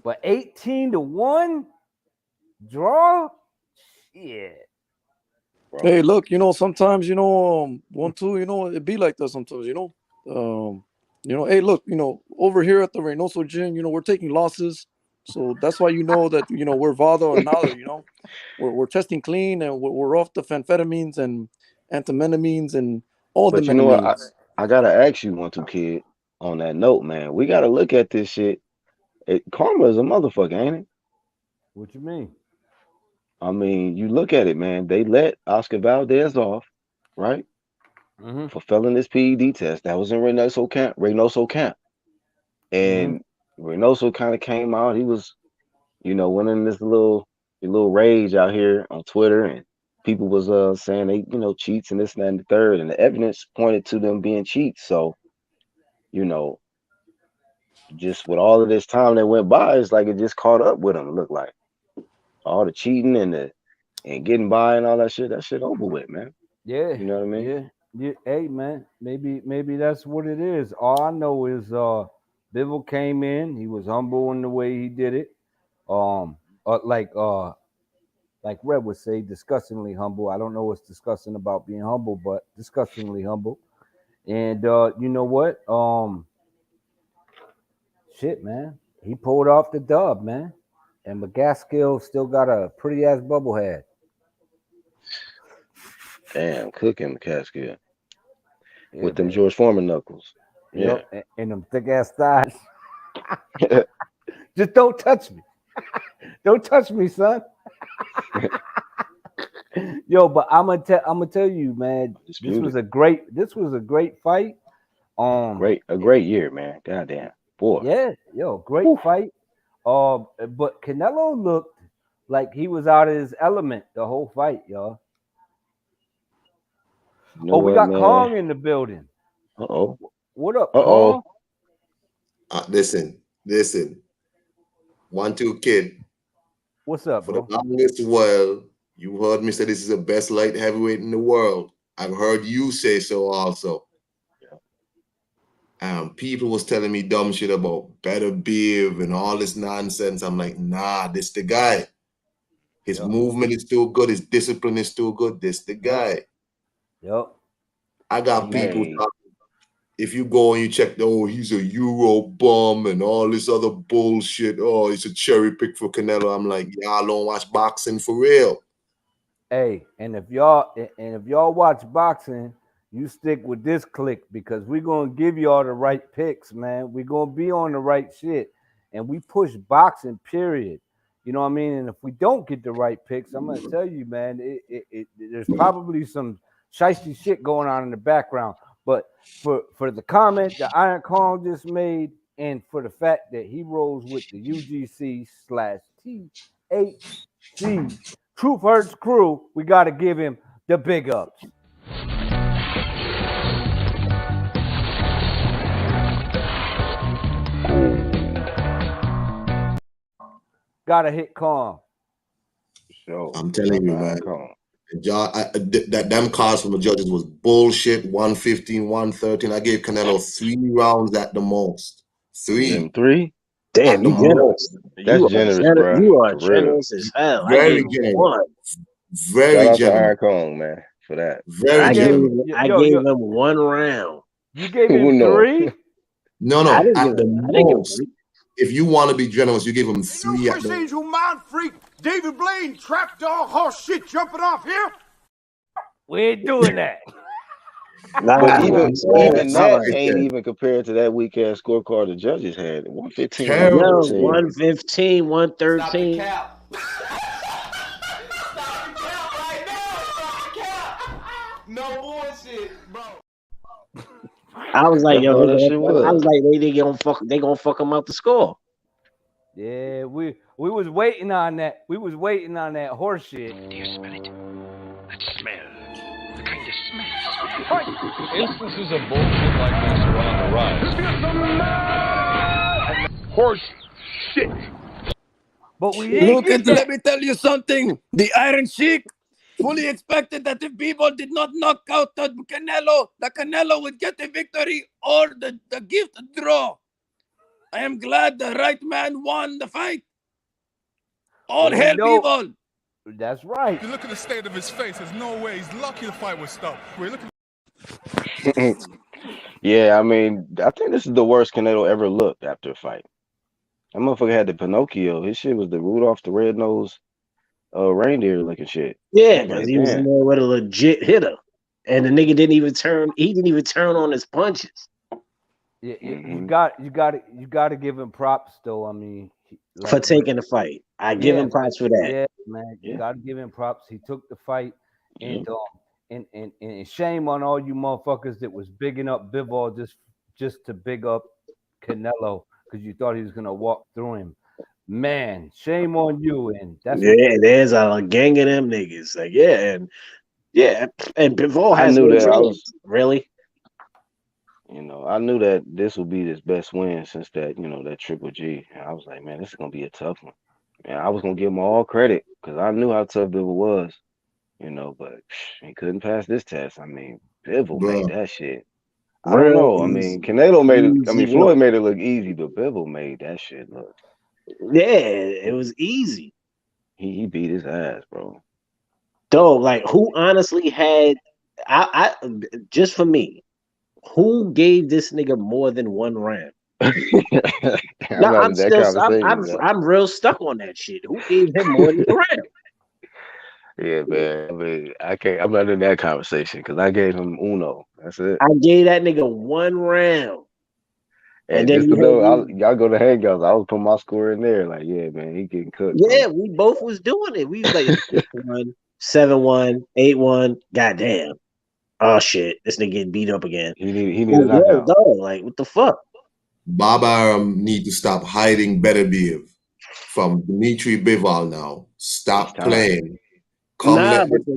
But 18-1 draw? Shit. Bro. Hey, look, sometimes, 1-2, it be like that sometimes, hey, look, over here at the Reynoso gym, we're taking losses. So that's why that, we're Vado and Nada, we're testing clean and we're off the amphetamines and antimenamines and all the But you know what? menamines. I gotta ask you one, two kid, on that note, man. We gotta look at this shit. Karma is a motherfucker, ain't it? What you mean? I mean, you look at it, man. They let Oscar Valdez off, right? Mm-hmm. For failing this PED test. That was in Reynoso camp. Mm-hmm. And Reynoso kind of came out. He was, went in this little rage out here on Twitter, and people was saying they, cheats and this and that and the third, and the evidence pointed to them being cheats. So, you know, just with all of this time that went by, it's like it just caught up with him. It looked like all the cheating and getting by and all that shit over with, man. Yeah, You know what I mean? yeah, yeah. Hey, man, maybe that's what it is. All I know is Bivol came in. He was humble in the way he did it. Um, uh, like uh, like Red would say, disgustingly humble. I don't know what's disgusting about being humble, but disgustingly humble. And you know what? Shit, man, he pulled off the dub, man. And McGaskill still got a pretty ass bubble head. Damn, cooking the casket Yeah, with them baby. George Foreman knuckles. Yeah. Yep, and them thick ass thighs. Just don't touch me. Don't touch me, son. Yo, but I'm gonna tell you, man. Undisputed. This was a great fight. A great year, man. Goddamn. Boy. Yeah, yo, great Whew. fight. But Canelo looked like he was out of his element the whole fight, y'all. You know Oh, we what, got man? Kong in the building. Uh-oh. What up, Uh-oh. Kong? Listen. 1-2 kid. What's up, For the bro? longest while, you heard me say this is the best light heavyweight in the world. I've heard you say so also. People was telling me dumb shit about better Biv and all this nonsense. I'm like, nah, this the guy. His Yep, movement is still good. His discipline is still good. This the yep, guy. yep. I got people Hey, talking. If you go and you check, he's a Euro bum and all this other bullshit. Oh, it's a cherry pick for Canelo. I'm like, y'all don't watch boxing for real. Hey, and if y'all watch boxing, you stick with this click because we're gonna give y'all the right picks, man. We're gonna be on the right shit, and we push boxing. Period. You know what I mean? And if we don't get the right picks, I'm gonna tell you, man, there's probably some shiesty shit going on in the background. But for the comment that Iron Kong just made, and for the fact that he rolls with the UGC/THC Truth Hurts crew, we got to give him the big ups. Gotta hit Kong. So I'm telling you, man. Kong. That them cards from the judges was bullshit. 115, 113. I gave Canelo 3 rounds at the most. 3. Them 3? Damn, you generous. That's generous, bro. You are For real. generous as hell. Very I gave generous. one. Very Shout out to generous. Iron Kong, man, for that. Very I generous. gave him 1 round. You gave him No. 3? No. I didn't At give the him- I didn't give him most. 3. If you want to be generous, you give him 3 at the most. Angel mind freak, David Blaine, trap dog, horse shit jumping off here. We ain't doing that. Nah, But even that's that all right. ain't even compared to that weak ass scorecard the judges had. 115. Terrible. Yo, 113. 115, 113. No bullshit, bro. I was like, That's yo, all that shit was. I was like, they gonna fuck him out the score. Yeah, we was waiting on that. We was waiting on that horse shit. Do you smell it? That smell. The kind of smell. Instances of bullshit like this are on the rise. Horse shit. But we didn't Look, get and that. let me tell you something. The Iron Sheik fully expected that if Bivol did not knock out the Canelo would get the victory or the gift draw. I am glad the right man won the fight. All Well, hail no. Bivol. That's right. If you look at the state of his face, there's no way he's lucky the fight was stopped. We're looking. Yeah, I mean, I think this is the worst Canelo ever looked after a fight. That motherfucker had the Pinocchio. His shit was the Rudolph the Red-Nosed reindeer looking shit. Yeah, Like, because he was in damn. there with a legit hitter. And the nigga didn't even turn on his punches. You Mhm. got to give him props though. I mean, For taking the fight. I give him props for that. Yeah, man, you Yeah. got to give him props. He took the fight, and shame on all you motherfuckers that was bigging up Bivol just to big up Canelo because you thought he was gonna walk through him. Man, shame on you. And that's There's a gang of them niggas. Like, and Bivol I has knew no that. chance. Really? I knew that this would be his best win since that, that Triple G. And I was like, man, this is gonna be a tough one. And I was gonna give him all credit because I knew how tough Bivol was, but he couldn't pass this test. I mean, Bivol Bruh. made that shit. I don't know. I mean, Canelo made it. I mean, Easy Floyd win. made it look easy, but Bivol made that shit look. Yeah, it was easy. He beat his ass, bro. Though, like, who honestly had I just for me, who gave this nigga more than 1 round? I'm No, not I'm in that still conversation. though. I'm real stuck on that shit. Who gave him more than 1 round? Yeah, man. I mean, I can't. I'm not in that conversation because I gave him uno. That's it. I gave that nigga 1 round. And then just to you know, had y'all go to hangouts. I was putting my score in there. Like, yeah, man, he getting cooked. Yeah, bro. we both was doing it. We was like 6-1, 7-1, 8-1. Goddamn. Oh shit, this nigga getting beat up again. He need a knockout. Dog, like what the fuck? Bob Arum need to stop hiding Beterbiev from Dmitry Bivol now. Stop It's time. playing. Come Nah, let but the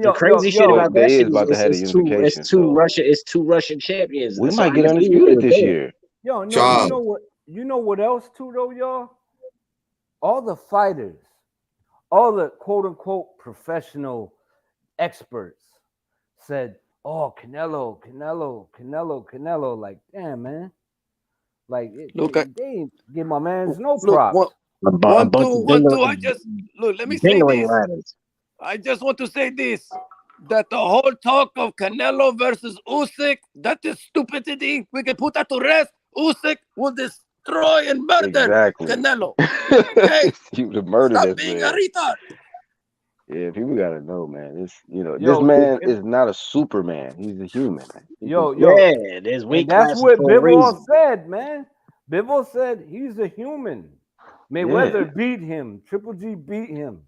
yo, crazy shit about they that is shit about to have a is two unification, so- Russian champions. We So might get I see undisputed what this they were year. Yo, no, Child. you know what else too though, y'all? All the fighters, all the quote unquote professional experts said, "Oh, Canelo." Like, damn, man. Like, Look, they ain't give my man's no Look, props. one, two. I just look. Let me say dingling this. ladders. I just want to say this: that the whole talk of Canelo versus Usyk, that is stupidity. We can put that to rest. Usyk will destroy and murder Exactly. Canelo. Okay, You would have murdered stop this being man. a retard. Yeah, people gotta know, man. It's this Yo, man can- is not a Superman. He's a human. Yo, Yeah, there's weight and that's classes what for a Bivol reason. said, man. Bivol said he's a human. Mayweather beat him. Triple G beat him.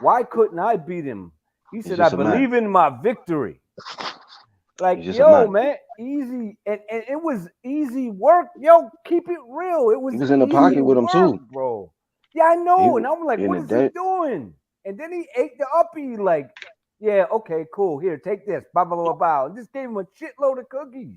Why couldn't I beat him? He said, I just a man. believe in my victory. Like, He's just a yo, man. man, easy. And it was easy work. Yo, keep it real. It was He was in the easy pocket with him work, too. bro. Yeah, I know. And I'm like, in what the is he day. doing? And then he ate the uppie, like, yeah, okay, cool. Here, take this. Bow, bow, bow, bow. And just gave him a shitload of cookies.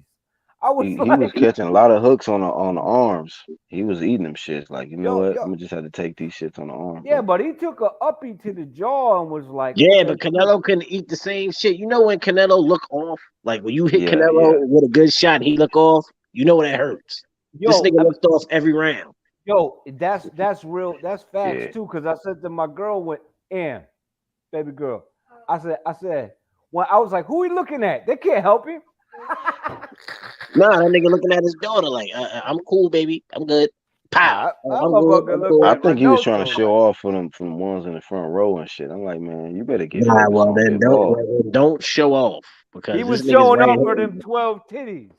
I was He like, was catching a lot of hooks on the arms. He was eating them shits. Like, you know what? yo, I'm gonna just have to take these shits on the arm, yeah, bro. but he took a uppie to the jaw and was like, Yeah, okay, but cool. Canelo couldn't eat the same shit. You know when Canelo look off, like when you hit Yeah, Canelo yeah. with a good shot and he look off, you know that hurts. This Yo, nigga looked off every round. yo, that's real. That's facts Yeah. too. Because I said to my girl, when Ann, baby girl, I said, when I was like, who he looking at? They can't help him. Nah, that nigga looking at his daughter like, I'm cool, baby. I'm good. Pow. Nah, I'm my good. motherfucker I'm looking good. I at my think he was notes trying to on show that. off for them ones in the front row and shit. I'm like, man, you better get Nah, focused well on then Bivol. don't show off He because was this nigga's showing right off for here. them 12 titties.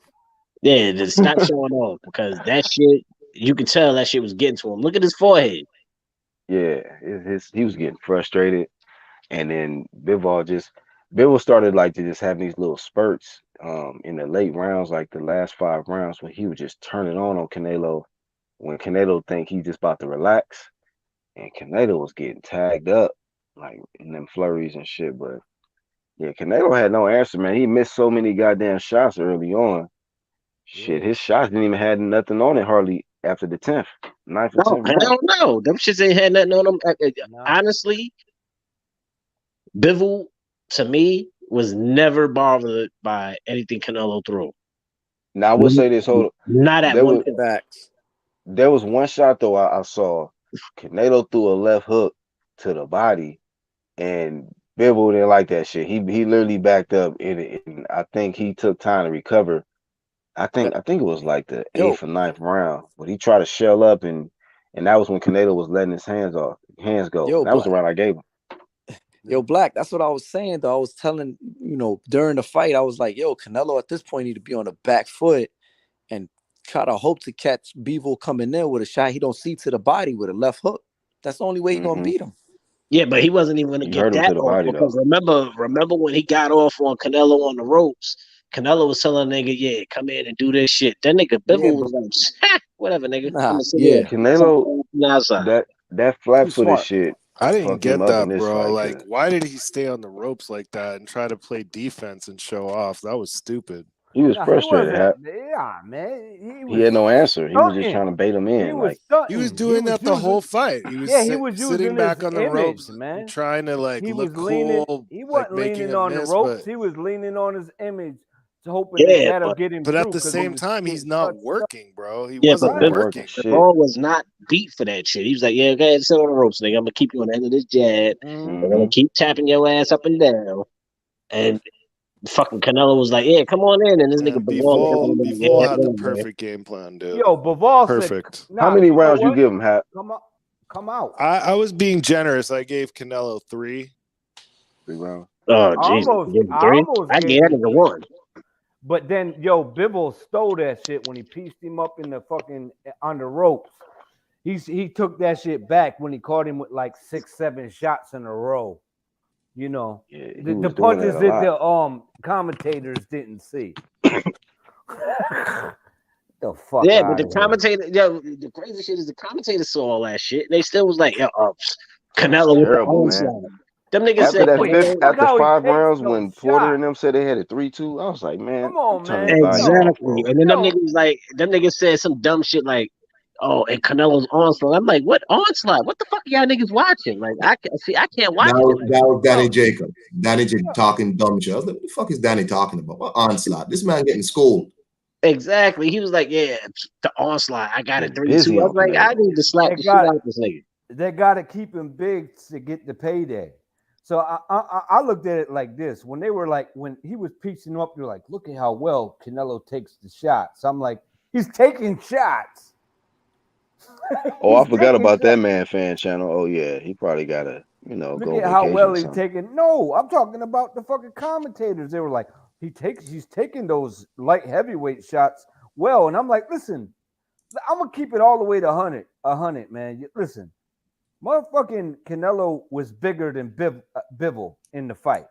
Yeah, just stop showing off because that shit, you could tell that shit was getting to him. Look at his forehead. Yeah, he was getting frustrated, and then Bivol started like to just have these little spurts in the late rounds, like the last 5 rounds, when he would just turn it on Canelo when Canelo think he's just about to relax, and Canelo was getting tagged up like in them flurries and shit. But yeah, Canelo had no answer, man. He missed so many goddamn shots early on. Shit, Yeah. his shots didn't even have nothing on it hardly after the 10th, 9th or No, 10th I round. don't know. Them shits ain't had nothing on them. Nah. Honestly, Bivol to me was never bothered by anything Canelo threw. Now I would say this, Not at there one was point. Facts. there was one shot though I saw. Canelo threw a left hook to the body, and Bivol didn't like that shit. He literally backed up in it, and I think he took time to recover. I think it was like the Yo, 8th or 9th round, but he tried to shell up, and that was when Canelo was letting his hands go. yo, That was Black. the round I gave him. Yo, Black. That's what I was saying, though. I was telling, during the fight, I was like, yo, Canelo at this point need to be on the back foot and try to hope to catch Bivol coming in with a shot he don't see to the body with a left hook. That's the only way he's gonna Hmm. beat him. Yeah, but he wasn't even gonna You get hurt him to that the off body because though. remember when he got off on Canelo on the ropes, Canelo was telling the nigga, yeah, come in and do this shit. That nigga Yeah, Bivol but was like, whatever, nigga. I'm nah, gonna sit here yeah, and beat Canelo, something from the outside. that too flat-footed smart. shit I didn't fucked him get up in that, this bro. fight, Like, cause why did he stay on the ropes like that and try to play defense and show off? That was stupid. he was Nah, he frustrated. wasn't. Yeah, man. He He was had no answer. He was just stunting. trying to bait him He in. was Like, He was stunting. He doing was that the whole using. fight. He was Yeah, he was sitting using his back on the image, ropes, man. trying to like He look was leaning. cool, He like wasn't making leaning a on the miss, but ropes. He was leaning on his image, hoping that Yeah, that'll but get him but at through the because he same was time, he's getting not touched up. working, bro. He yeah, but wasn't he ain't Right. working working. shit. Bivol was not beat for that shit. He was like, yeah, go ahead, sit on the ropes, nigga. I'm gonna keep you on the end of this jab. Mm-hmm. I'm gonna Hmm. keep tapping your ass up and down. And fucking Canelo was like, yeah, come on in. And this nigga And Bivol looking at him like, Bivol yeah, had the whatever, nigga. perfect game plan, dude. Yo, Bivol said, Perfect. How "Nah, many you know rounds you what? give him, Hap? Come out." I was being generous. I gave Canelo 3. 3 rounds. Oh, I Jesus. almost, Give him I 3? almost I gave gave that him nigga 3, 1. but then yo, Bivol stole that shit when he pieced him up in the fucking on the ropes. He took that shit back when he caught him with like 6, 7 shots in a row. You know, Yeah, he the was doing that punches a that lot. the commentators didn't see. The fuck Yeah, but out the of here. commentator, yo, the crazy shit is the commentators saw all that shit. And they still was like, yo, That was Canelo with the terrible, man. onslaught. Them niggas After said that Wait, fifth, Canelo. look after how he 5 takes rounds, those when Porter shots. and them said they had a 3-2, I was like, man, Come on, I'm turning man. this volume off, Exactly. bro. And then them Yo, niggas like, them niggas said some dumb shit like, oh, and Canelo's onslaught. I'm like, what onslaught? What the fuck are y'all niggas watching? Like, I can't watch That it. was Danny yo, Jacobs. Danny Jacobs yo. talking dumb shit. I was like, what the fuck is Danny talking about? What onslaught? This man getting schooled. Exactly. He was like, yeah, the onslaught. I got it Getting 3-2. busy I was on like, I Canelo. need to slap They the shit got out of this nigga. they got to keep him big to get the payday. So I looked at it like this: when they were like, when he was piecing up, you're like, look at how well Canelo takes the shots. I'm like, he's taking shots. Oh, I He's forgot taking about shots. that man fan channel. Oh yeah, he probably gotta, Look go at how vacation well or he's something. taking. No, I'm talking about the fucking commentators. They were like, he's taking those light heavyweight shots well, and I'm like, listen, I'm gonna keep it all the way to 100, man. Listen, motherfucking Canelo was bigger than Bivol in the fight.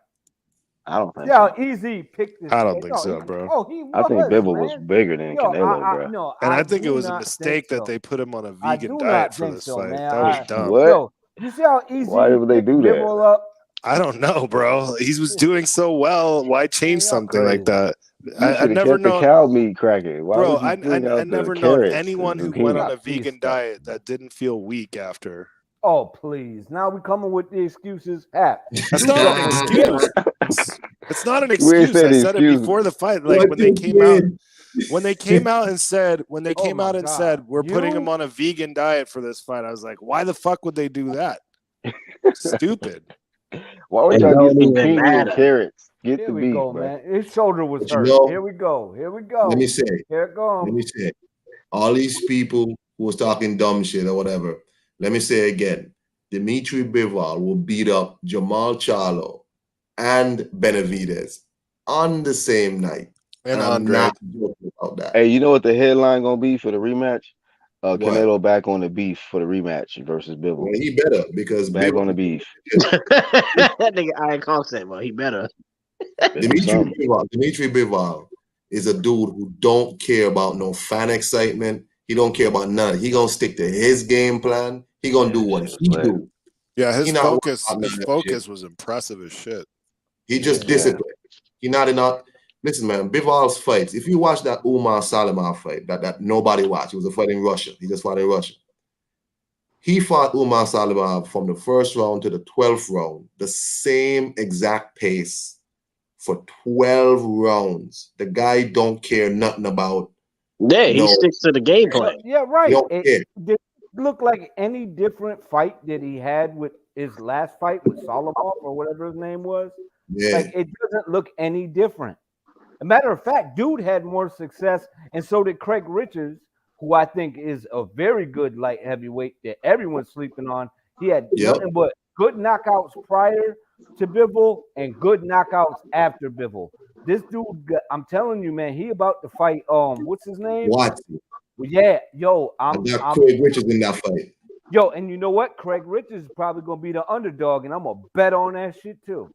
I don't think See how so. easy he picked this. I don't think No, so, bro. he I think was, Bivol was man. bigger than Yo, Canelo, bro. no, And I think it do was a not mistake think that so. they put him on a I vegan do diet not for think this so, fight. man. That was dumb. What? Yo, you see how easy Why he would they picked do that? Bivol up? I don't know, bro. He was doing so well. Why change y'all something like crazy. that? You I should have never kept the known, cow meat cracking. Why bro. would you bring I out the never known carrots, anyone the who went on zucchini? a vegan diet that didn't feel weak after. Oh, please. Now we coming with the excuses. Hap. That's do not an something with your shit. excuse. It's not an We ain't excuse. said I the said it excuse. before the fight. What Like when they you came out, saying? and said, Oh my God. said, we're putting him You? on a vegan diet for this fight. I was like, why the fuck would they do that? Stupid. Why would It y'all get don't even zucchini and matter. carrots? Get Here the we beef, go, bro. man. His shoulder was But you hurt. know, Here we go. Here we let go. me say, Here it let me goes. say, all these people who was talking dumb shit or whatever, let me say again, Dimitri Bivol will beat up Jamal Charlo and Benavidez on the same night. And I'm Andre. not joking about that. Hey, you know what the headline gonna be for the rematch? What? Canelo back on the beef for the rematch versus Bivol. Well, he better because Back on the Bivol, beef. That nigga Iron Concept, well, he better. Better do something. Dimitri Bivol is a dude who don't care about no fan excitement. He don't care about none. He gonna stick to his game plan. He gonna do what he do. Yeah, his He not worried focus about none his of that focus shit. was impressive as shit. He just Yeah. disciplined. He not. Listen, man. Bivol's fights. If you watch that Umar Salimov fight, that nobody watched, it was a fight in Russia. He just fought in Russia. He fought Umar Salimov from the first round to the 12th round, the same exact pace for 12 rounds. The guy don't care nothing about. Yeah, he sticks to the game plan. Yeah, right. He don't care. Did it look like any different fight that he had with his last fight with Solomon or whatever his name was? Yeah. Like, it doesn't look any different. A matter of fact, dude had more success, and so did Craig Richards, who I think is a very good light heavyweight that everyone's sleeping on. He had nothing but good knockouts prior to Bivol and good knockouts after Bivol. This dude, I'm telling you, man, he about to fight. What's his name? Watson. Yeah, yo, I got Craig Richards in that fight. Yo, and you know what? Craig Richards is probably gonna be the underdog, and I'm gonna bet on that shit too.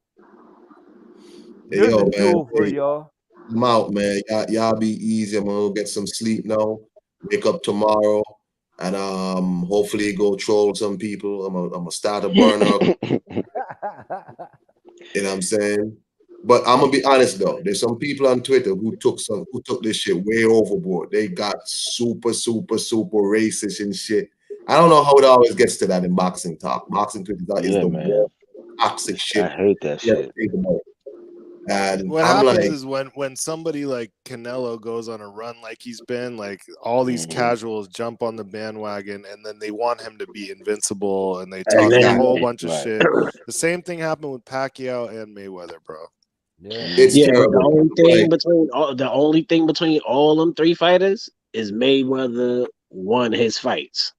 Hey, There's yo, a man. duel for y'all. I'm out, man. Y'all be easy. I'm gonna go get some sleep now. Wake up tomorrow, and hopefully go troll some people. I'm gonna start a burner up. You know what I'm saying? But I'm gonna be honest though. There's some people on Twitter who took this shit way overboard. They got super racist and shit. I don't know how it always gets to that in boxing talk. Boxing Twitter is the worst toxic shit. I hate that shit. And What I'm happens like, is when somebody like Canelo goes on a run like he's been, like all these casuals jump on the bandwagon and then they want him to be invincible and they talk a whole bunch of shit. The same thing happened with Pacquiao and Mayweather, bro. It's yeah, terrible. the only thing between all them three fighters is Mayweather won his fights.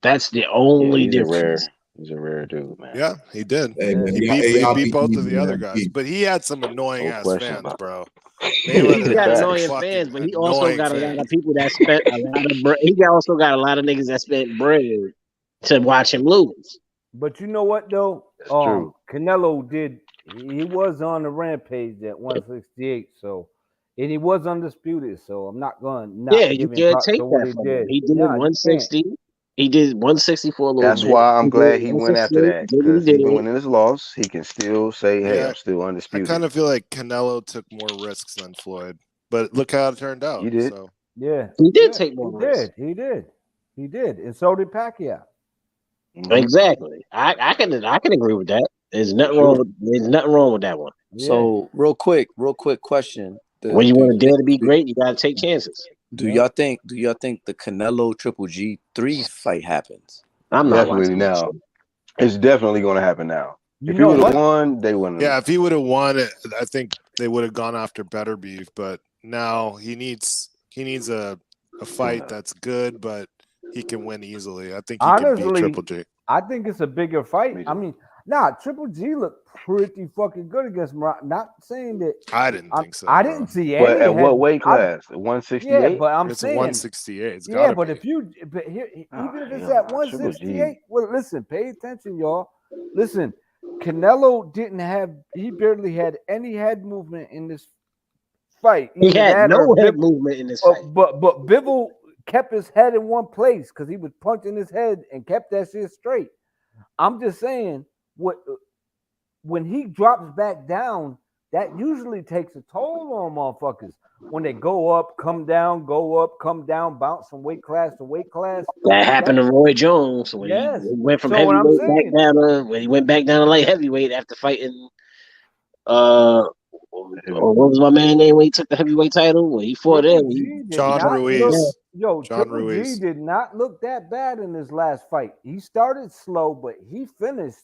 That's the only difference. He's a rare dude, man. Yeah, he did. Hey, man, He beat both of easy, the other man. guys, but he had some annoying ass question fans, bro. He Mayweather got had annoying fucking fans, but he annoying also got a fans. lot of people that spent a lot of bread. He also got a lot of niggas that spent bread to watch him lose. But you know what though? That's true. Canelo did. He was on the rampage at 168, so and he was undisputed. So I'm not going. Yeah, you give him can't props take for what that he from did. him. He did Nah, you 160. He did 160 for a little That's bit. why I'm He glad did he went after 168, that, did what he because did. even when in his loss, he can still say, "Hey, Yeah, I'm still I undisputed." kind of feel like Canelo took more risks than Floyd, but look how it turned out. He did. So Yeah, He did take more he risks. he did, and so did Pacquiao. Exactly. I can agree with that. There's nothing wrong with that one. Yeah. So real quick question. When you want to dare to be great, you gotta take chances. Do y'all think the Canelo Triple G3 fight happens? I'm not Definitely watching that now. shit. It's definitely going to happen now. You If he know would have what? won, they wouldn't. yeah, if he would have won it, I think they would have gone after better beef. But now he needs a fight that's good, but he can win easily. I think he can beat Honestly, Triple G. I think it's a bigger fight. I mean, Triple G looked pretty fucking good against Morocco. Not saying that I didn't think so. I bro. didn't see But any. at what weight class? 168. Yeah, but I'm It's saying 168. It's yeah, gotta but be. if you but here, even if it's hell at nah, Triple G. 168, well, listen, pay attention, y'all. Listen, Canelo he barely had any head movement in this fight. He Either had that or no head Bivol, movement in this fight. but Bivol kept his head in one place because he was punching his head and kept that shit straight. I'm just saying, when he drops back down, that usually takes a toll on motherfuckers. When they go up, come down, go up, come down, bounce from weight class to weight class. That happened to Roy Jones when Yes. he went from So what I'm heavyweight back saying, down to when he went back down to light heavyweight after fighting what was my man name when he took the heavyweight title? When he fought Triple him, G did John not Ruiz. look, John Triple Ruiz. G did not look that bad in his last fight. He started slow, but he finished.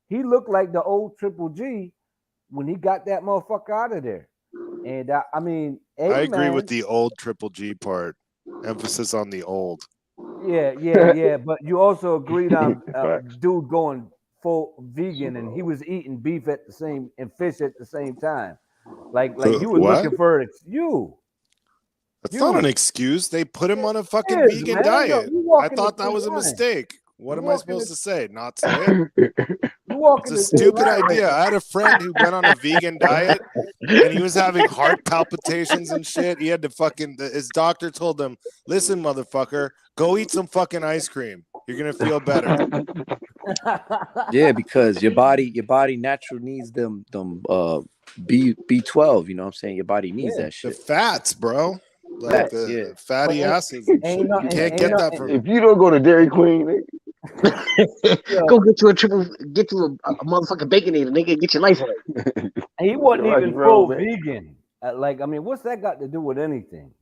He looked like the old Triple G when he got that motherfucker out of there. And I mean, I agree with the old Triple G part. Emphasis on the old. Yeah. But you also agreed on Facts. dude going full vegan, and he was eating beef and fish at the same time. Like you were What? looking for you. That's not an excuse. They put him on a fucking It is, vegan man. diet. You walk I in the thought that front was a line. mistake. What You am I walk in supposed the- to say? Not say it? You walk It's in a the stupid line. idea. I had a friend who went on a vegan diet and he was having heart palpitations and shit. He had to his doctor told him, listen, motherfucker, go eat some fucking ice cream. You're gonna feel better. Yeah, because your body naturally needs them B12. You know what I'm saying? Your body needs that The shit. fats, bro. Like Fats, the yeah. fatty But acids and ain't shit. no- You can't ain't get no- that from If you don't go to Dairy Queen, Go get you a motherfucking baconator, nigga. Get your life right. He wasn't Rocky even Road, full man. vegan. I mean, what's that got to do with anything?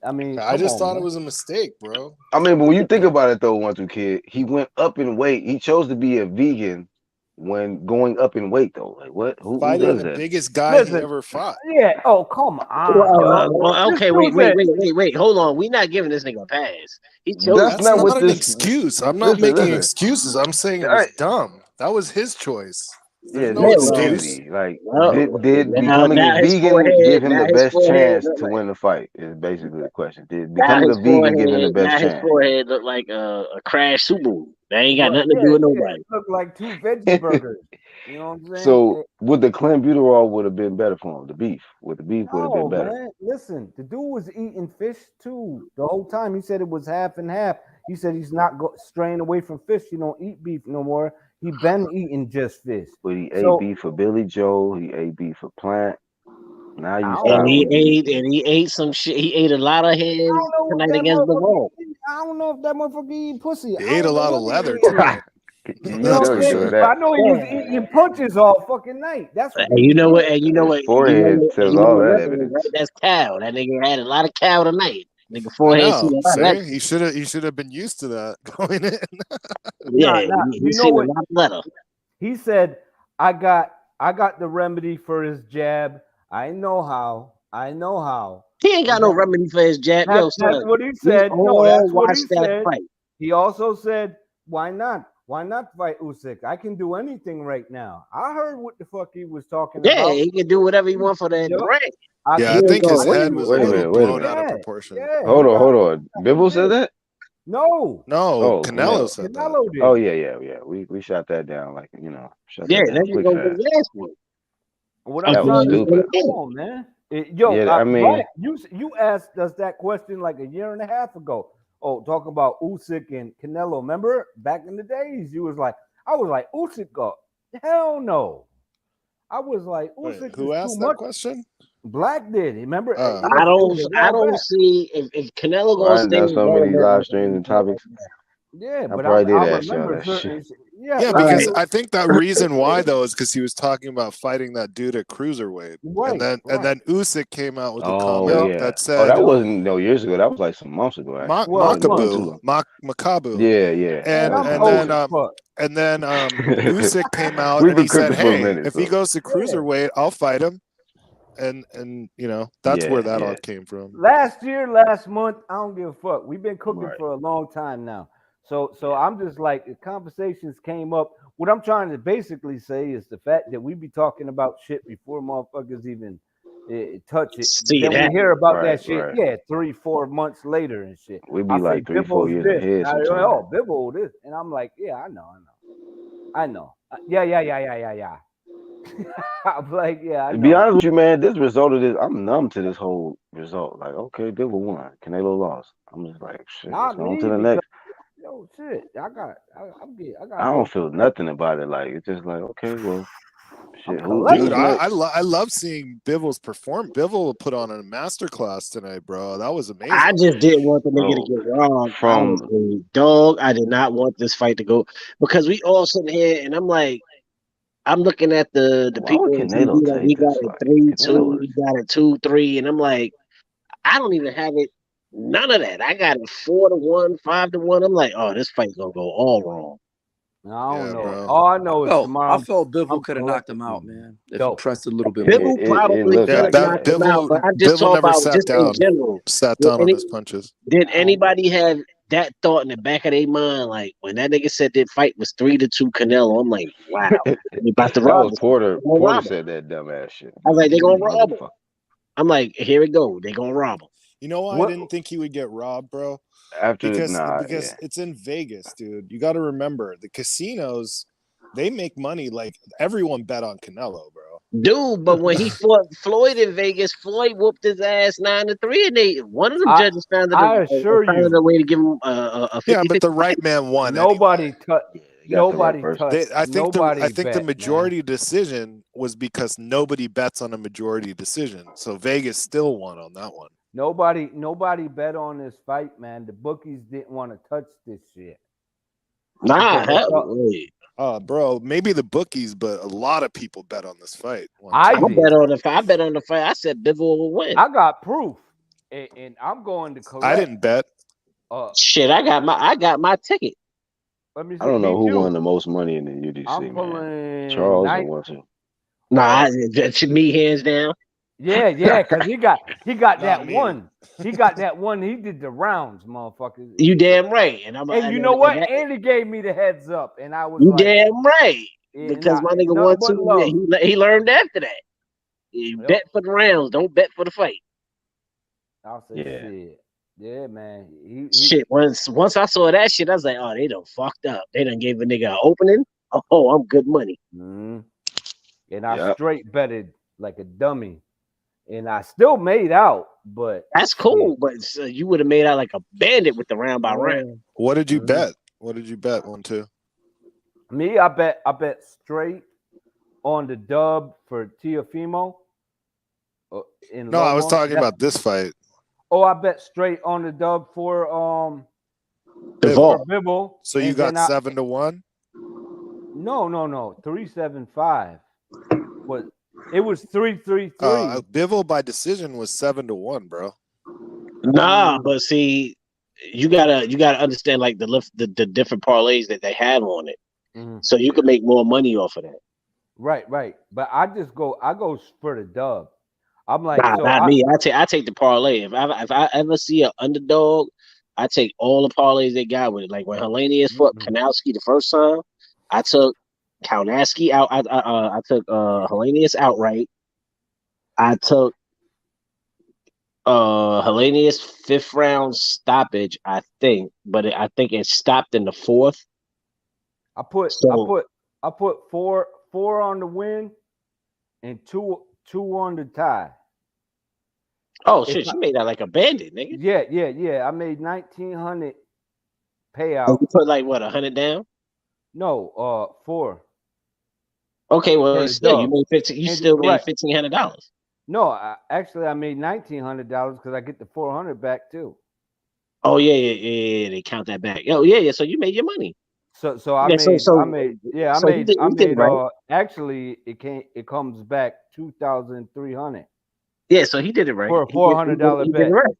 I mean, I come just on, thought man. it was a mistake, bro. I mean, but when you think about it, though, 1-2 Kid, he went up in weight. He chose to be a vegan when going up in weight, though. Like, what? Who Fighting does the that? biggest guy he Listen, ever fought. Yeah. Oh, come on, yo. This Okay, dude said- wait. Hold on. We not giving this nigga a pass. He chose. That's That's not not what an this. excuse. I'm not Listen, making listen. excuses. I'm saying it All was right. dumb. That was his choice. There's Yeah, no this excuse. stupidity. Like, Well, did becoming a now his vegan give forehead. him Now the his best forehead chance look to like. win the fight? Is basically the question. Did Now becoming a his vegan give him the forehead. best Now his chance? forehead look like a crash Subaru. That ain't got But nothing to do with nobody. it looked like two veggie burgers. You know what I'm saying? So, would the clenbuterol would have been better for him? The beef would have been No, better. man. Listen, the dude was eating fish too the whole time. He said it was half and half. He said he's not straying away from fish. He don't eat beef no more. He been eating just fish. But he So- ate beef for Billy Joe. He ate beef for Plant. Now you I stop don't know. eating. He ate some shit. He ate a lot of I heads don't know what tonight that against the motherfucker wall. eat. I don't know if that motherfucker eat pussy. He I ate a don't lot know of what leather he eat. tonight. You You know That's what I'm for know he saying? sure. doing But I that. know he was eating punches all fucking night. That's what And he you know was what? doing. And you know what? His forehead tells You know all what that weapon is, evidence. right? That's cow. That nigga had a lot of cow tonight. Nigga I forehead seen know. a lot of that. See, he should have been used to that going in. Yeah, Nah, he you know seen what? a lot of leather. He said, I got the remedy for his jab. I know how. He ain't got And no then- remedy for his jab. Yo, That's son, what he we said. No, all that's what he watched that said. fight. He also said, why not? Why not fight Usyk? I can do anything right now. I heard what the fuck he was talking Yeah, about. he can do whatever he want for that Yup. brand. Yeah, I can think do his what head he was a Wait a little minute, wait a blown minute. out of Yeah, proportion. yeah. Hold he on, got- hold on. Bivol said that? No, No, Oh, Canelo Canelo. said that. Canelo did. Oh yeah. We shot that down like shut Yeah, that that down nigga quick gonna get fast. his ass whooped. What I'm I'm That was trying to stupid. say, come on, man. Yo, Yeah, I mean- Black, you asked us that question like a year and a half ago. Oh, talk about Usyk and Canelo. Remember back in the days, I was like, Usyk go, hell no. I was like, Wait, Usyk who is asked too that much. question? Black did. Remember? Oh. I don't a while don't back. see if Canelo gonna I've stay done in so many Baltimore, live streams and topics. Yeah, I but probably did I ask y'all remember that certain. shit. Yeah, like, because Right. I think that reason why though is because he was talking about fighting that dude at cruiserweight, Right, and then Usyk came out with a Oh comment yeah. that Oh, said that wasn't no years ago. That was like some months ago. Actually. Well, That wasn't too Makabu, long. Makabu, Yeah. and That was I'm and my old then bad. as fuck. Usyk came out We've and been he said, cooking for a "Hey, minute, if he so. goes to cruiserweight, I'll fight him," and that's where that all came from. Last year, last month, I don't give a fuck. We've been cooking Right. for a long time now. So I'm just like the conversations came up. What I'm trying to basically say is the fact that we be talking about shit before motherfuckers even touch it. See it Then we happen. hear about Right, that shit, right. yeah, 3-4 months later and shit. We I be say like 3-4 Bivol's years this. ahead sometimes. Oh, Bivol this, and I'm like, yeah, I know. Yeah. I'm like, yeah, I To be know. honest with you, man, this result of this, I'm numb to this whole result. Like, okay, Bivol won, Canelo lost. I'm just like, shit, let's Not go on to me the because next. yo shit. I I got don't no feel nothing about it. Like, it's just like, okay, well, I'm shit, who's Dude, collecting. next? I love seeing Bivol's perform. Bivol put on a masterclass tonight, bro. That was amazing. I just didn't want the nigga to Bro, get robbed. I from was a dog. I did not want this fight to go because we all sitting here and I'm looking at the why would people on TV Canelo like take he got this it fight? 3-2, Canelo he is got it 2-3, and I'm like, I don't even have it. None of that. I got it 4-1, 5-1. I'm like, oh, this fight's gonna go all wrong. I don't Yeah, know. bro. All I know is Oh, tomorrow I felt Bivol I'm could have knocked him out, collecting man. If he dope. pressed a little bit more. Bivol it probably looked Yeah, could have like that knocked that. him out, but I'm just Bivol talking never about sat just in down, general. sat Did, down on any, his punches. did I don't anybody have that thought in the back of their mind? Like when that nigga said that fight was 3-2 Canelo, I'm like, wow, they about to That rob was him. Porter. They gonna Porter rob him. said that dumbass shit. I was like, they gonna rob him. Motherfucker. I'm like, here it go. They gonna rob him. You know why I what didn't think he would get robbed, bro? After Because yeah. it's in Vegas, dude. You got to remember the casinos. They make money. Like everyone bet on Canelo, bro. Dude, but when he fought Floyd in Vegas, Floyd whooped his ass 9-3, and one of them I judges found I assure a you way to give him a Yeah, 50-50 but the fight. right man won nobody anyway. touched Yeah, you got the right person. I think the bet, man. majority decision was because nobody bets on a majority decision. So Vegas still won on that one. Nobody bet on this fight, man. The bookies didn't want to touch this shit. Nah, Because they hell, thought wait. Bro, maybe the bookies, but a lot of people bet on this fight. I I did. bet on the fight. I bet on the fight. I said Bivol will win. I got proof, and I'm going to collect. I didn't bet. Shit, I got my ticket. Let me see. I don't know Me who too. won the most money in the UDC, I'm man. pulling Charles or what? Nah, to me hands down. Yeah, because he got that me. one. He got that one. He did the rounds, motherfuckers. You damn right. And And you know what? And he gave me the heads up, and I was you like, damn right. yeah, Because my nigga nothing won but too. love. He learned after that. You Yep. bet for the rounds. Don't bet for the fight. I'll say Yeah. shit. Yeah, man. Shit. Once I saw that shit, I was like, oh, they done fucked up. They done gave a nigga an opening. Oh, I'm good money. And I Yep. straight betted like a dummy, and I still made out. But That's cool, but you would have made out like a bandit with the round by round. What did you bet? What did you bet? 1-2. Me, I bet straight on the dub for Teofimo. No, I was talking about this fight. Oh, I bet straight on the dub for Bivol. So you got 7-1? No, 375. But it was 3-3-3. Bivol by decision was 7-1, bro. Nah, but see, you gotta understand like the different parlays that they have on it, so you can make more money off of that. Right. But I go for the dub. I'm like, not me. I take the parlay. If I ever see an underdog, I take all the parlays they got with it. Like when Helenius fought Kanowski the first time, I took Kaunasky out. I took Helenius outright. I took Helenius 5th round stoppage, I think, but I think it stopped in the 4th. I put four on the win and two on the tie. Oh shit, you made that like a bandit, nigga. Yeah. I made 1,900 payout. Oh, you put like what, 100 down? No, 4. Okay, well still you made 15. You still made $1,500. No, I made $1,900 because I get the 400 back too. Oh yeah. They count that back. Oh yeah. So you made your money. So actually it comes back 2,300. Yeah, so he did it right. For a $400 bet. Right.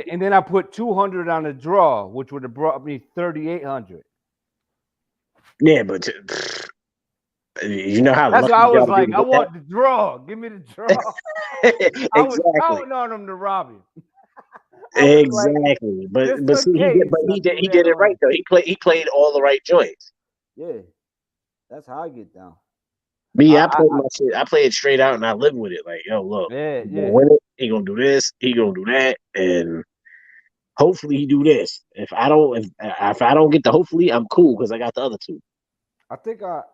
And then I put 200 on the draw, which would have brought me 3,800. Yeah, but you know how that's lucky why I was you like, I want the draw. Give me the draw. Exactly. I was counting on him to rob him. was like, Exactly. But just but in see he did case but I he do did that it right on. though. He played all the right joints. Yeah, that's how I get down. Me, I I played my shit. I play it straight out and I live with it. Like, yo, look, yeah, he gonna yeah. win it. He gonna do this. He gonna do that, and hopefully he do this. If I don't get the hopefully, I'm cool because I got the other two. I think on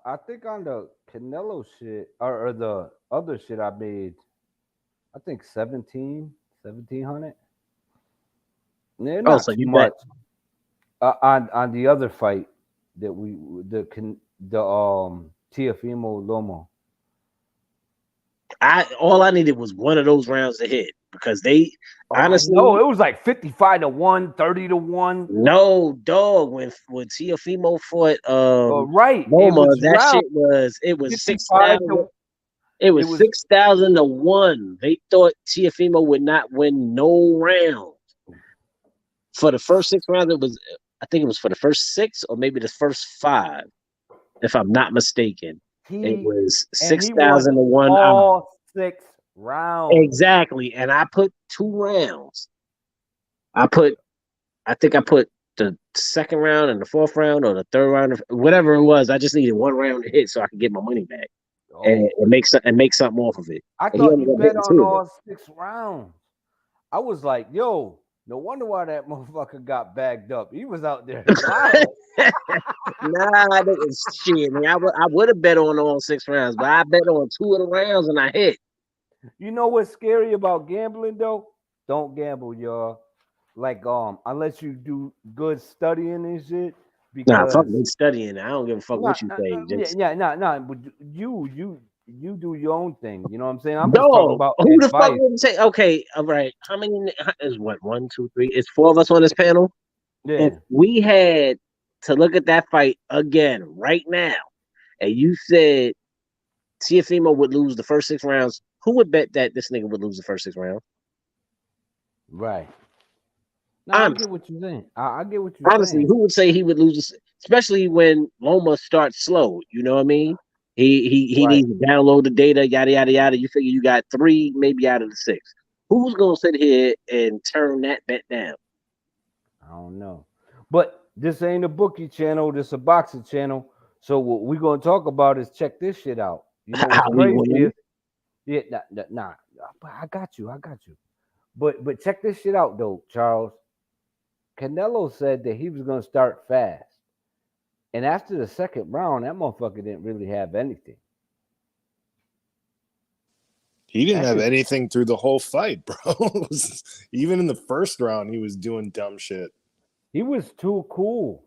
the Canelo shit or the other shit I made, I think 1700. They're Oh, not so too you bet? much. On the other fight that the Tiafimo Lomo. All I needed was one of those rounds to hit because they Oh, I know honestly it was like 55-1, 30-1. no dog when Tiafimo fought Right, it Loma, was that round shit was 55 to. it It was was 6,000 to 1. They thought Tiafimo would not win no round. For the first 6 rounds, I think it was for the first 6 or maybe the first 5, if I'm not mistaken. It he was and he six won thousand to one odds. all 6 rounds. Exactly. And I put 2 rounds. I think I put the second round and the fourth round or the third round, whatever it was. I just needed one round to hit so I could get my money back and, Oh, make something off of it. I And he thought ended you up bet hitting on 2 of them. all 6 rounds. I was like, yo, no wonder why that motherfucker got bagged up. He was out there wild. Nah, shit. Man, I would have bet on all 6 rounds, but I bet on 2 of the rounds and I hit. You know what's scary about gambling though? Don't gamble, y'all. Like unless you do good studying and shit. Nah, fuck Because me studying. I don't give a fuck not what you say. yeah, Just yeah, no. But you do your own thing. You know what I'm saying? I'm just talking dog. about Who the fuck advice. would say? Okay, all right. How many is what? 1, 2, 3. It's 4 of us on this panel. If Yeah. we had to look at that fight again right now, and you said Tiafimo would lose the first 6 rounds, who would bet that this nigga would lose the first 6 rounds? Right. No, I Honestly, get what you're saying. I get what you're honestly, saying. who would say he would lose this, especially when Loma starts slow? You know what I mean? He Right. needs to download the data, yada yada yada. You figure you got 3 maybe out of the 6. Who's gonna sit here and turn that bet down? I don't know. But this ain't a bookie channel, this a boxing channel. So what we're gonna talk about is check this shit out. You know what's How we crazy winning? is yeah, nah. But I got you. But check this shit out though, Charles. Canelo said that he was gonna start fast. And after the second round, that motherfucker didn't really have anything. He didn't That have shit, anything through the whole fight, bro. Even in the first round, he was doing dumb shit. he was too cool.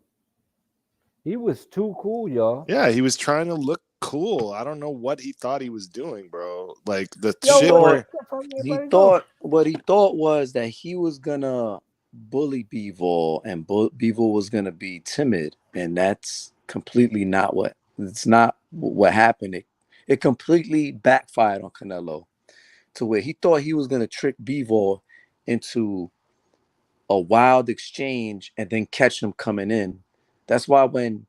He was too cool, y'all. Yeah, he was trying to look cool. I don't know what he thought he was doing, bro. Like the He Yo, shit what thought where the fuck he everybody go? thought what he thought was that he was gonna bully Bivol and Bivol was gonna be timid, and that's completely not what. It's not what happened. It completely backfired on Canelo to where he thought he was gonna trick Bivol into a wild exchange and then catch him coming in. That's why when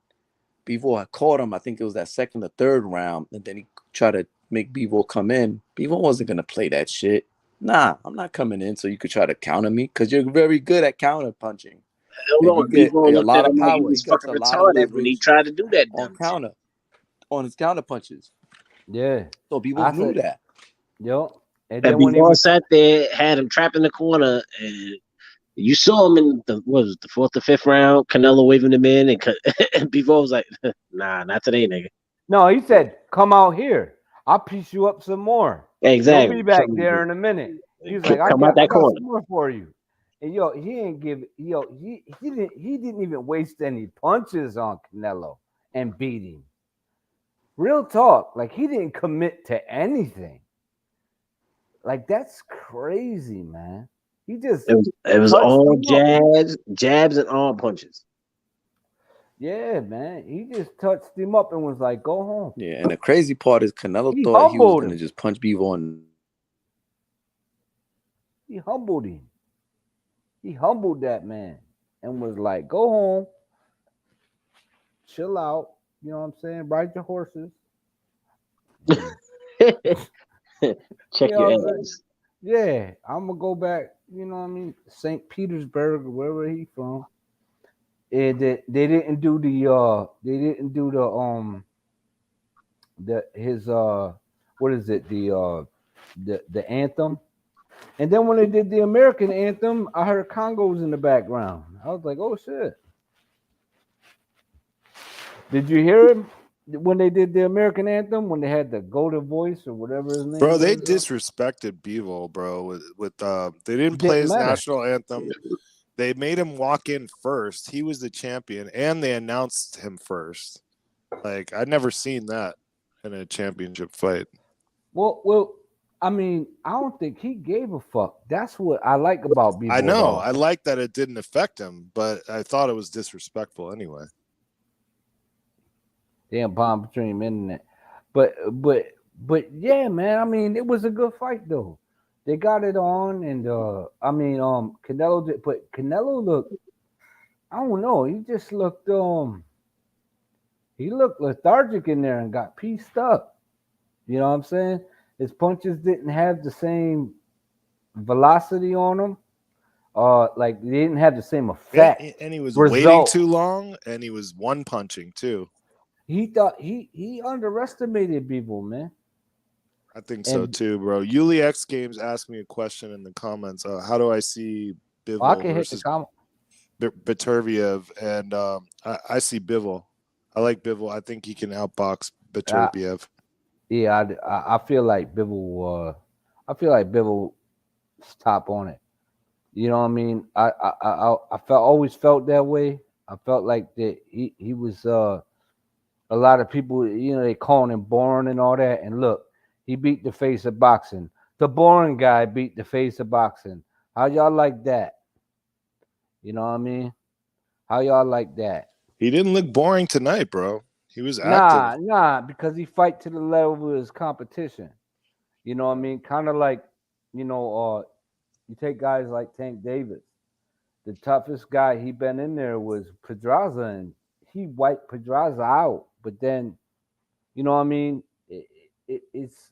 Bivol had caught him, I think it was that second or third round, and then he tried to make Bivol come in. Bivol wasn't gonna play that shit. Nah, I'm not coming in so you could try to counter me because you're very good at counter punching. Hold And you on, get Bivol a looked at lot of him like he power. He was gets fucking a lot of retarded when he leverage tried to do that on dumb shit. on his counter punches. Yeah. So people I knew said, that. yo. And And then when he Bivol was sat there, had him trapped in the corner, and you saw him in the 4th or 5th round. Canelo waving him in, and Bivol was like, "Nah, not today, nigga." no, he said, come out here. I'll piece you up some more. You'll be Exactly. back there in a minute. He was like, Come out I that got corner. some more for you. And he didn't even waste any punches on Canelo and beat him. Real talk. Like he didn't commit to anything. Like that's crazy, man. He just It was touched all him up. jabs, and arm punches. Yeah, man. He just touched him up and was like, go home. Yeah, and the crazy part is Canelo He thought he was humbled gonna him. just punch Bivol and He humbled him. He humbled that man and was like, go home, chill out. You know what I'm saying? Ride your horses. Check You know what I'm your saying? ass. Yeah, I'm gonna go back. You know what I mean? St. Petersburg, or wherever he from. And they didn't do the his what is it the anthem. And then when they did the American anthem, I heard Congos in the background. I was like, oh shit. Did you hear him when they did the American anthem? When they had the golden voice or whatever his name Bro, they was? disrespected Bivol, bro. With they didn't play Didn't his matter. national anthem. They made him walk in first. He was the champion, and they announced him first. Like I'd never seen that in a championship fight. Well, I mean, I don't think he gave a fuck. That's what I like about Bivol. I know. Though. I like that it didn't affect him, but I thought it was disrespectful anyway. Damn bomb between internet. But yeah, man. I mean, it was a good fight though. They got it on, and I mean, Canelo did, but Canelo looked. I don't know. He just looked he looked lethargic in there and got pieced up. You know what I'm saying? His punches didn't have the same velocity on them. Like they didn't have the same effect. And he was result. waiting too long, and he was one punching too. He thought he underestimated Bivol, man. I think so too, bro. Yuli X Games asked me a question in the comments. How do I see Bivol versus Beterbiev? And I see Bivol. I like Bivol. I think he can outbox Beterbiev. Yeah, I feel like Bivol. I feel like Bivol's top on it. You know what I mean? I always felt that way. I felt like that he was. A lot of people, you know, they calling him boring and all that. And look, he beat the face of boxing. The boring guy beat the face of boxing. How y'all like that? You know what I mean? How y'all like that? He didn't look boring tonight, bro. He was active. Nah, because he fight to the level of his competition. You know what I mean? Kind of like, you know, you take guys like Tank Davis. The toughest guy he been in there was Pedraza, and he wiped Pedraza out. But then, you know what I mean? It's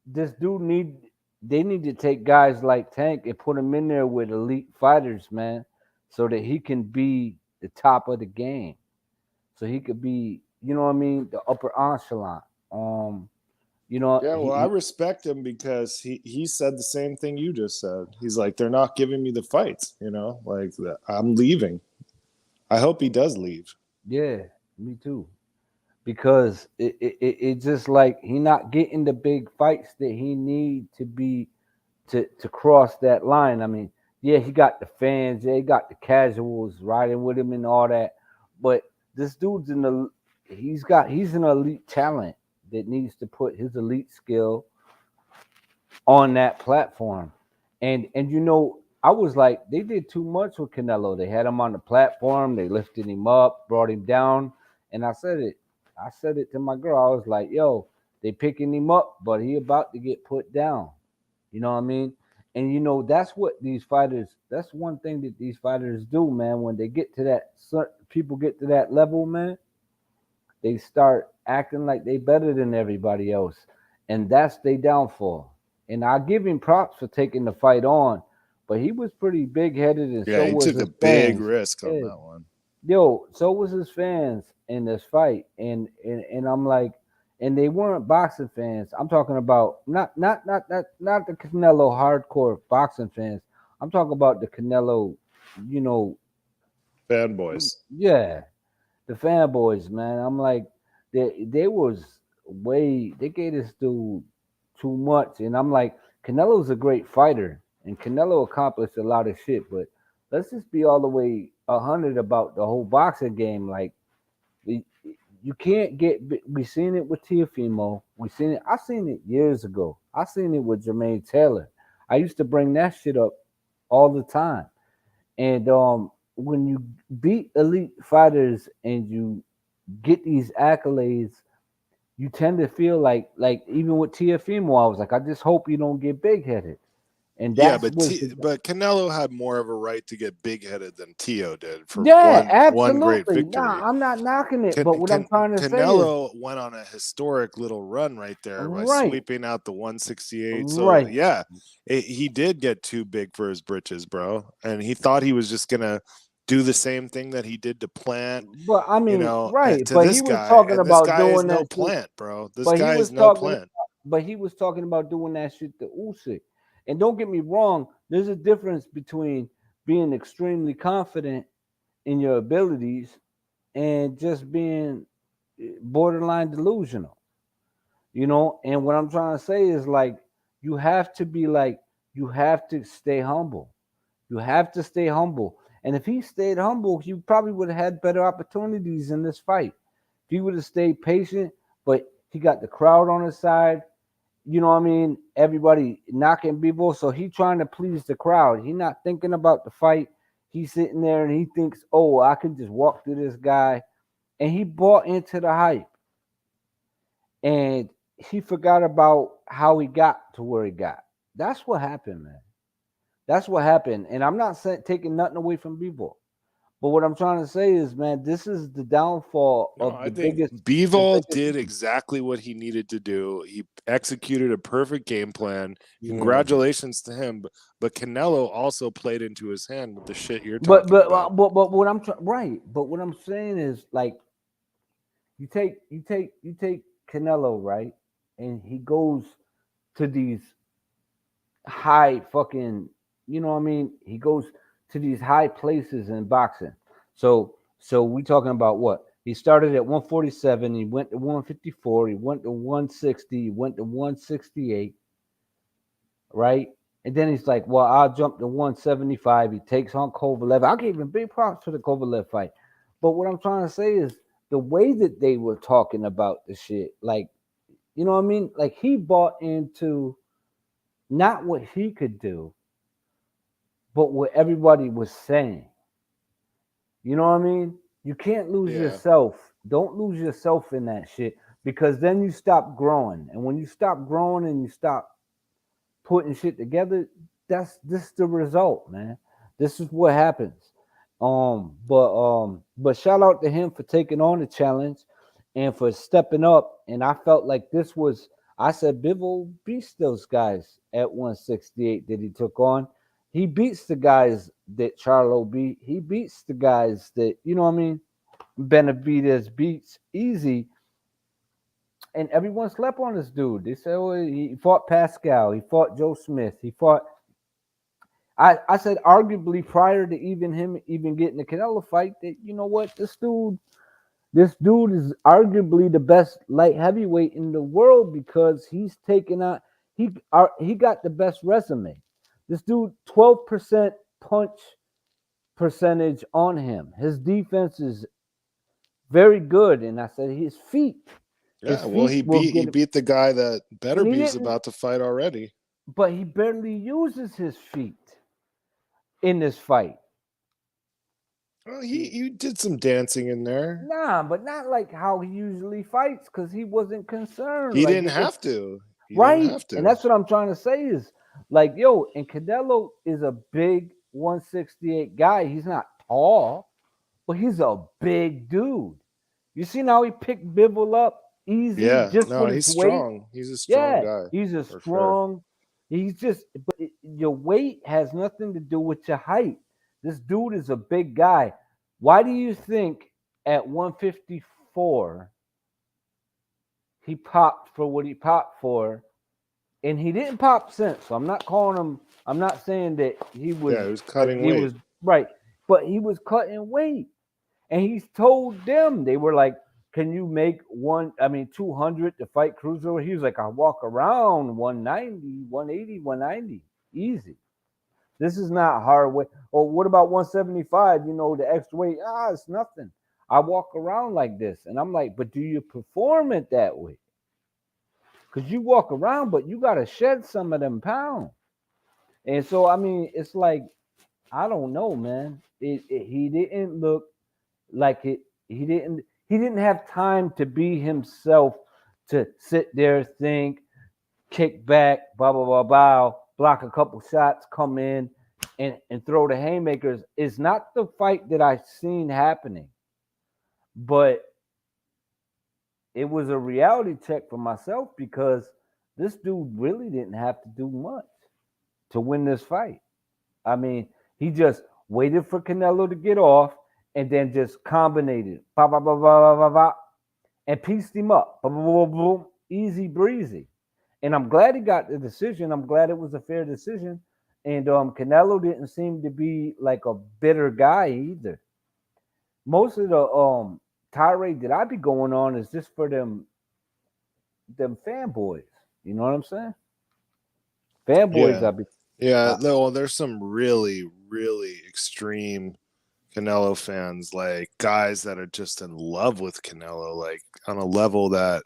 this dude they need to take guys like Tank and put him in there with elite fighters, man, so that he can be the top of the game. So he could be, you know what I mean, the upper echelon. You know. Yeah, well, I respect him because he said the same thing you just said. He's like, they're not giving me the fights, you know, like I'm leaving. I hope he does leave. Yeah, me too. Because it just like he not getting the big fights that he need to be to cross that line. I mean, yeah, he got the fans, yeah, he got the casuals riding with him and all that, but this dude's he's an elite talent that needs to put his elite skill on that platform. And you know, I was like, they did too much with Canelo. They had him on the platform, they lifted him up, brought him down, and I said it to my girl. I was like, yo, they picking him up, but he about to get put down. You know what I mean? And you know, that's one thing that these fighters do, man. When they get to people get to that level, man, they start acting like they better than everybody else. And that's their downfall. And I give him props for taking the fight on, but he was pretty big headed, and yeah, so was he took his a big fans. risk on that one. Yo, so was his fans in this fight. And I'm like, and they weren't boxing fans. I'm talking about not the Canelo hardcore boxing fans. I'm talking about the Canelo, you know, fanboys. Yeah, the fanboys, man. I'm like, they gave this dude too much, and I'm like, Canelo's a great fighter, and Canelo accomplished a lot of shit, but let's just be all the way 100 about the whole boxing game. Like, you can't get. We seen it with Teofimo. I seen it years ago. I seen it with Jermaine Taylor. I used to bring that shit up all the time. And when you beat elite fighters and you get these accolades, you tend to feel like even with Teofimo, I was like, I just hope you don't get big headed. And Yeah, that's but Canelo had more of a right to get big headed than Tio did for one great absolutely. victory. Nah, I'm not knocking it, but what I'm trying to say is Canelo went on a historic little run right there by sweeping out the 168. So yeah, he did get too big for his britches, bro, and he thought he was just gonna do the same thing that he did to Plant. But I mean, to but this he was guy, talking and this about guy is doing no that. Plant, bro. This But guy he was is no talking. Plant. But he was talking about doing that shit to Usyk. And don't get me wrong, there's a difference between being extremely confident in your abilities and just being borderline delusional. You know, and what I'm trying to say is like you have to be like you have to stay humble. You have to stay humble. And if he stayed humble, he probably would have had better opportunities in this fight. If he would have stayed patient, but he got the crowd on his side. You know what I mean? Everybody knocking Bivol, so he trying to please the crowd. He not thinking about the fight. He's sitting there and he thinks, "Oh, I can just walk through this guy," and he bought into the hype, and he forgot about how he got to where he got. That's what happened, man. That's what happened, and I'm not taking nothing away from Bivol. But what I'm trying to say is, man, this is the downfall of the biggest. Bivol did exactly what he needed to do. He executed a perfect game plan. Congratulations to him. But Canelo also played into his hand with the shit you're talking about. But what I'm But what I'm saying is, like, you take Canelo, right, and he goes to these high fucking, you know what I mean? He goes to these high places in boxing. So we talking about what? He started at 147, he went to 154, he went to 160, he went to 168, right? And then he's like, well, I'll jump to 175. He takes on Kovalev. I'll give him big props for the Kovalev fight. But what I'm trying to say is the way that they were talking about the shit, like, you know what I mean? Like, he bought into not what he could do, but what everybody was saying. You know what I mean? You can't lose yourself. Don't lose yourself in that shit, because then you stop growing. And when you stop growing and you stop putting shit together, this is the result, man. This is what happens. But shout out to him for taking on the challenge and for stepping up. And I felt like this was, I said Bivol beats those guys at 168 that he took on. He beats the guys that Charlo beat. He beats the guys that, you know what I mean, Benavidez beats easy. And everyone slept on this dude. They said, oh, he fought Pascal. He fought Joe Smith. He fought. I said arguably prior to him getting the Canelo fight that, you know what, this dude is arguably the best light heavyweight in the world, because he's taken out. He got the best resume. This dude, 12% punch percentage on him. His defense is very good, and I said his feet. Yeah, well, he beat the guy that Beterbie's about to fight already. But he barely uses his feet in this fight. Well, he did some dancing in there. Nah, but not like how he usually fights, because he wasn't concerned. He like, didn't have to. And that's what I'm trying to say is, like, yo, and Canelo is a big 168 guy. He's not tall, but he's a big dude. You see how he picked Bivol up easy? Yeah, just no, with he's his weight? strong. He's a strong guy. He's a strong. Sure. He's just, but your weight has nothing to do with your height. This dude is a big guy. Why do you think at 154 he popped for what he popped for? And he didn't pop since. So I'm not calling him. I'm not saying that he was. Yeah, he was cutting weight. He was right, but he was cutting weight, and he's told them, they were like, "Can you make 200 to fight cruiserweight?" He was like, "I walk around 190, 180, 190, easy. This is not hard weight." Or what about 175? You know, the extra weight. It's nothing. I walk around like this, and I'm like, but do you perform it that way? Because you walk around, but you got to shed some of them pounds. And so, I mean, it's like, I don't know, man. He didn't look like it. He didn't have time to be himself, to sit there, think, kick back, blah, blah, blah, blah, block a couple shots, come in and throw the haymakers. It's not the fight that I've seen happening, but it was a reality check for myself because this dude really didn't have to do much to win this fight. I mean, he just waited for Canelo to get off and then just combinated, ba, ba, ba, ba, ba, ba, ba, and pieced him up. Boom, boom, boom, easy breezy. And I'm glad he got the decision. I'm glad it was a fair decision. And Canelo didn't seem to be like a bitter guy either. Most of the tirade that I be going on is just for them fanboys. You know what I'm saying? Fanboys, I be. Yeah, well, there's some really, really extreme Canelo fans, like guys that are just in love with Canelo, like on a level that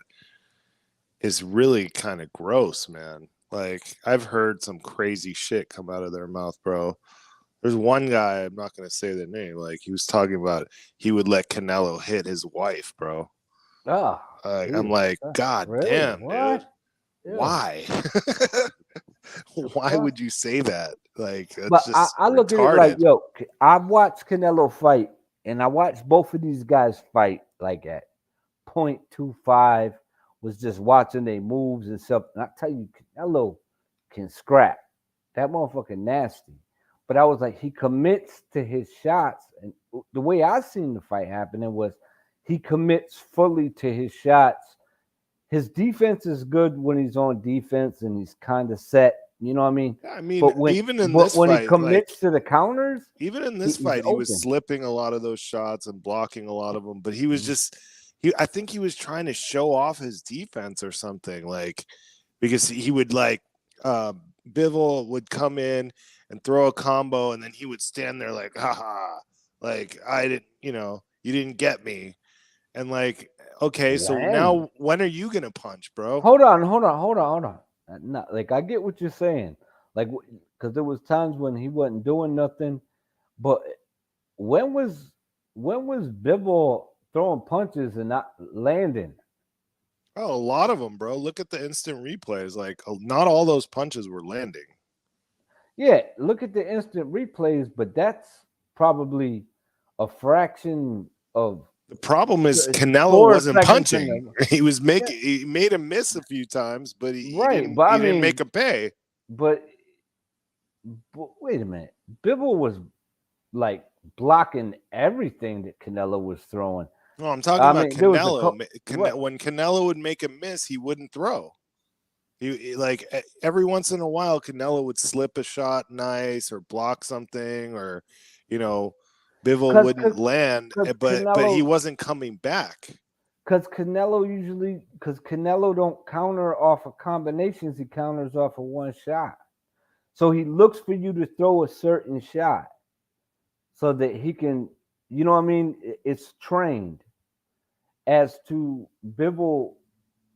is really kind of gross, man. Like I've heard some crazy shit come out of their mouth, bro. There's one guy, I'm not gonna say the name, like he was talking about he would let Canelo hit his wife, bro. Oh, I'm like, God really? damn, What? dude. Yeah. Why? Why would you say that? Like, it's But just I look at it like, yo, I've watched Canelo fight, and I watched both of these guys fight like at 0.25, was just watching their moves and stuff. And I tell you, Canelo can scrap. That motherfucker nasty. But I was like, he commits to his shots. And the way I seen the fight happening was he commits fully to his shots. His defense is good when he's on defense and he's kind of set. You know what I mean? I mean, but when, even in but this when fight, he commits like, to the counters, even in this fight, he was slipping a lot of those shots and blocking a lot of them. But he was just, I think he was trying to show off his defense or something, like, because he would like, Bivol would come in and throw a combo, and then he would stand there like, haha, like I didn't, you didn't get me, and like, okay, so now when are you gonna punch, bro? Hold on. Not, like I get what you're saying, like because there was times when he wasn't doing nothing, but when was Bivol throwing punches and not landing? Oh, a lot of them, bro. Look at the instant replays. Like, not all those punches were landing. Yeah, look at the instant replays, but that's probably a fraction of. The problem is Canelo wasn't punching. He made him miss a few times, but he didn't make him pay. But wait a minute, Bivol was like blocking everything that Canelo was throwing. No, I'm talking about Canelo. When Canelo would make a miss, he wouldn't throw. He like every once in a while, Canelo would slip a shot nice or block something, or Bivol wouldn't land, but he wasn't coming back. Because Canelo don't counter off of combinations, he counters off of one shot. So he looks for you to throw a certain shot so that he can, you know what I mean? It's trained. As to Bivol,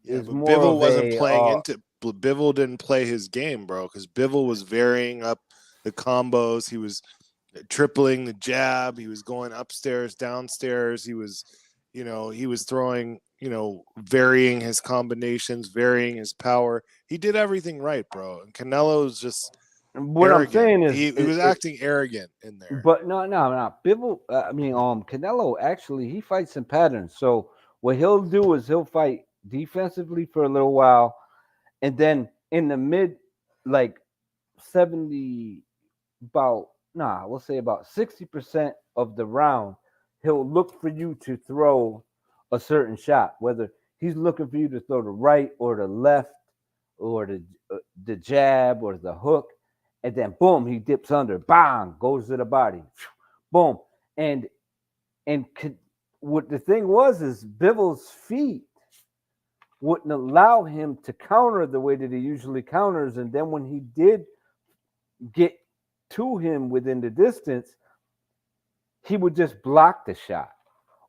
Bivol wasn't playing into. Bivol didn't play his game, bro, because Bivol was varying up the combos. He was tripling the jab. He was going upstairs, downstairs. He was, he was throwing, varying his combinations, varying his power. He did everything right, bro. And Canelo's just what arrogant. I'm saying is he was acting arrogant in there. But no. Bivol, Canelo actually he fights in patterns. So what he'll do is he'll fight defensively for a little while, and then in the mid, like 70, we'll say about 60% of the round, he'll look for you to throw a certain shot, whether he's looking for you to throw the right or the left or the jab or the hook, and then boom, he dips under, bang, goes to the body, boom, and what the thing was is Bivol's feet wouldn't allow him to counter the way that he usually counters, and then when he did get to him within the distance, he would just block the shot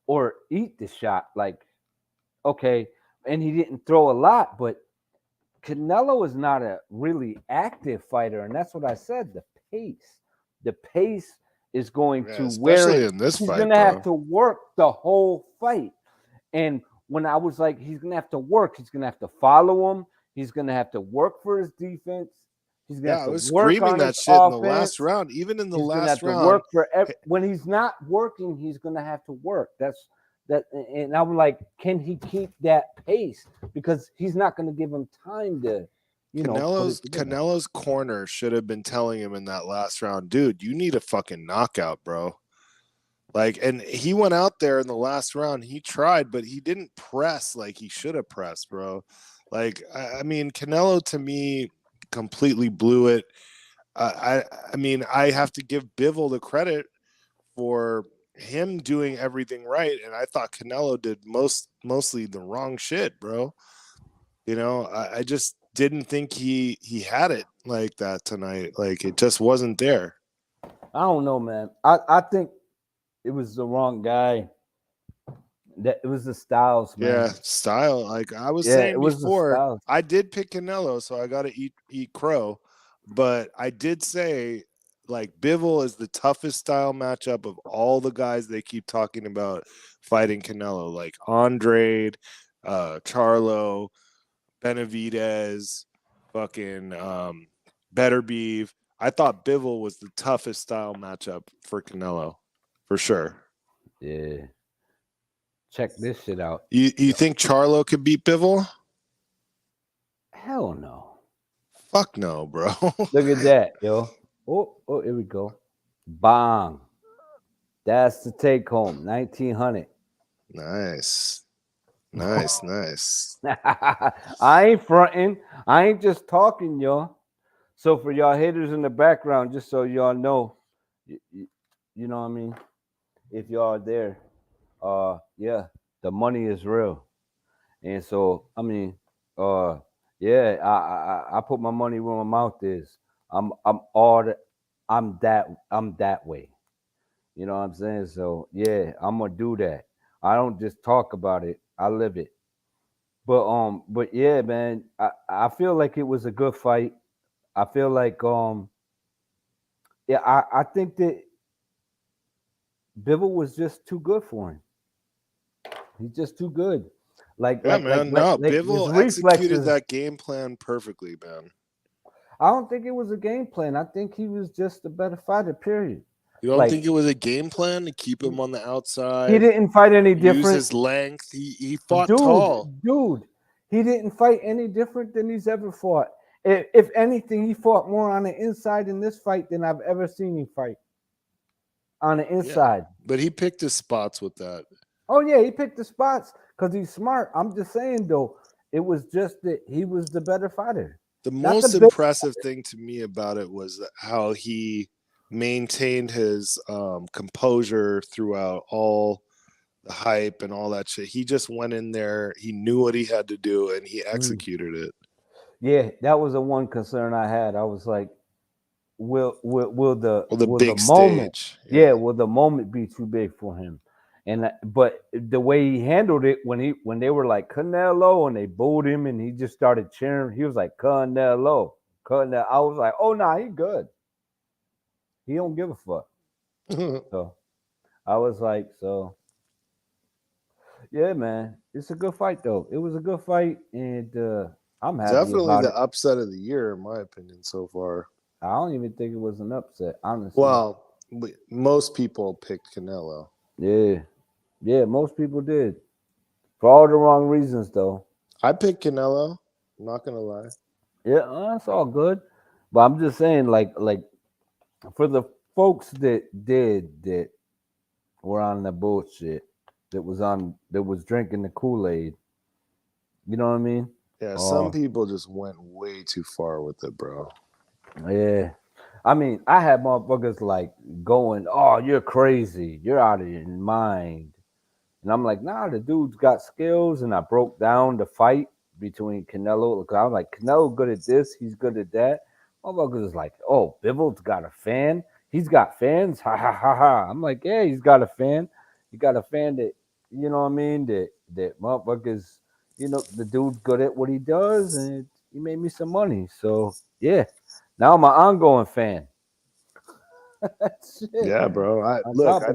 or eat the shot. Like, okay, and he didn't throw a lot, but Canelo is not a really active fighter, and that's what I said. The pace is going to especially in this he's fight. He's going to have to work the whole fight, and when I was like, he's going to have to work. He's going to have to follow him. He's going to have to work for his defense. He's gonna Yeah, have I to was work screaming on that his shit in the offense. last round. Even in the He's gonna have last to round, work for when he's not working. He's gonna have to work. And I'm like, can he keep that pace? Because he's not gonna give him time to, put it together. Canelo's corner should have been telling him in that last round, dude, you need a fucking knockout, bro. Like, and he went out there in the last round. He tried, but he didn't press like he should have pressed, bro. Like, I mean, Canelo to me completely blew it. I mean, I have to give Bivol the credit for him doing everything right, and I thought Canelo did mostly the wrong shit, bro. I just didn't think he had it like that tonight. Like, it just wasn't there. I don't know, man. I think it was the wrong guy. That it was the Styles, man. Yeah, style. Like I was Yeah, saying it was the before, Styles. I did pick Canelo, so I got to eat crow. But I did say, like, Bivol is the toughest style matchup of all the guys they keep talking about fighting Canelo, like Andrade, Charlo, Benavidez, fucking Better Beef. I thought Bivol was the toughest style matchup for Canelo, for sure. Yeah. Check this shit out. You think Charlo could beat Bivol? Hell no. Fuck no, bro. Look at that, yo. Oh, here we go. Bang. That's the take home. 1900. Nice. Nice. I ain't fronting. I ain't just talking, y'all. So for y'all haters in the background, just so y'all know, you know what I mean? If y'all are there, yeah, the money is real. And so, I mean, yeah, I put my money where my mouth is. I'm that way. You know what I'm saying? So yeah, I'm gonna do that. I don't just talk about it. I live it. But yeah, man, I feel like it was a good fight. I feel like yeah, I think that Bivol was just too good for him. He's just too good. Bivol his executed reflexes. that game plan perfectly, man. I don't think it was a game plan. I think he was just a better fighter, period. You don't think it was a game plan to keep him on the outside? He didn't fight any use different. his length. He fought tall. Dude, he didn't fight any different than he's ever fought. If anything, he fought more on the inside in this fight than I've ever seen him fight. On the inside. Yeah, but he picked his spots with that. Oh, yeah, he picked the spots because he's smart. I'm just saying, though, it was just that he was the better fighter. The most impressive thing to me about it was how he maintained his composure throughout all the hype and all that shit. He just went in there, he knew what he had to do, and he executed it. Yeah, that was the one concern I had. I was like, will the big moment, stage, will the moment be too big for him? And but the way he handled it when they were like Canelo and they booed him and he just started cheering, he was like Canelo. I was like, oh nah, he good. He don't give a fuck. So I was like, yeah, man, it's a good fight though. It was a good fight, and I'm happy. Definitely about the it. upset of the year, in my opinion, so far. I don't even think it was an upset, honestly. Well, most people picked Canelo. Yeah, most people did. For all the wrong reasons, though. I picked Canelo. I'm not gonna lie. Yeah, that's all good. But I'm just saying, like for the folks that were on the bullshit, that was drinking the Kool-Aid. You know what I mean? Yeah, some people just went way too far with it, bro. Yeah. I mean, I had motherfuckers like going, "Oh, you're crazy. You're out of your mind." And I'm like, nah, the dude's got skills. And I broke down the fight between Canelo. I was like, Canelo good at this. He's good at that. Motherfuckers is like, oh, Bivol's got a fan. He's got fans. Ha, ha, ha, ha. I'm like, yeah, he's got a fan. He got a fan that, you know what I mean? That motherfuckers, the dude's good at what he does. And he made me some money. So, yeah. Now I'm an ongoing fan. Yeah, bro. I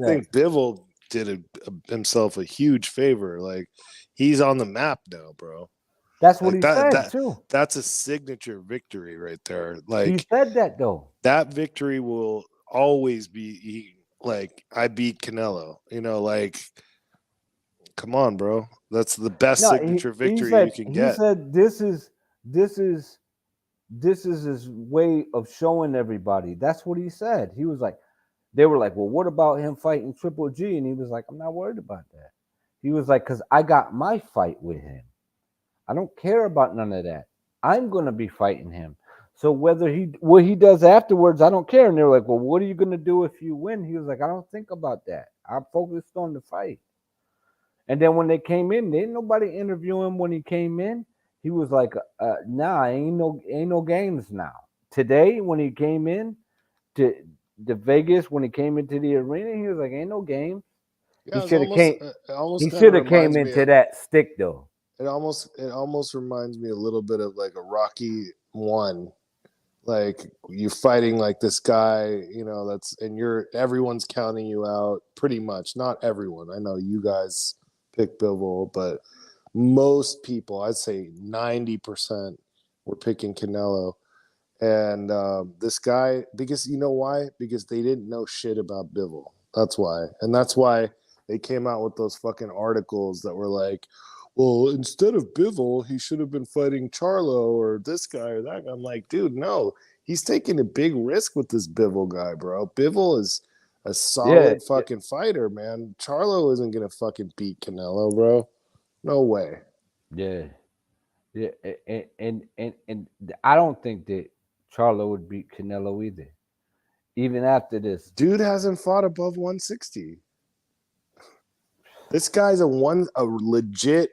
think Bivol did himself a huge favor. Like, he's on the map now, bro. That's what Like he said too. that's a signature victory right there. He Like said that though. that victory will always be like I beat Canelo. You know, like come on, bro. That's the best No, signature he victory you said can he get. said this is his way of showing everybody. That's what he said. He was like, they were like, well, what about him fighting Triple G? And he was like, I'm not worried about that. He was like, because I got my fight with him. I don't care about none of that. I'm gonna be fighting him. So whether what he does afterwards, I don't care. And they were like, well, what are you gonna do if you win? He was like, I don't think about that. I'm focused on the fight. And then when they came in, didn't nobody interview him when he came in. He was like, nah, ain't no games now. Today, when he came in to Vegas, when he came into the arena, he was like, ain't no game. Yeah, He should have came. it almost He kind should of have came reminds me into of that stick though. it almost reminds me a little bit of like a Rocky 1. Like you fighting like this guy, you know, that's and everyone's counting you out pretty much. Not everyone. I know you guys pick Bivol, but most people, I'd say 90% were picking Canelo. And this guy, because you know why? Because they didn't know shit about Bivol. That's why. And that's why they came out with those fucking articles that were like, well, instead of Bivol, he should have been fighting Charlo or this guy or that guy. I'm like, dude, no. He's taking a big risk with this Bivol guy, bro. Bivol is a solid fucking fighter, man. Charlo isn't going to fucking beat Canelo, bro. No way. Yeah. Yeah. And I don't think that Charlo would beat Canelo either. Even after this. Dude hasn't fought above 160. This guy's a legit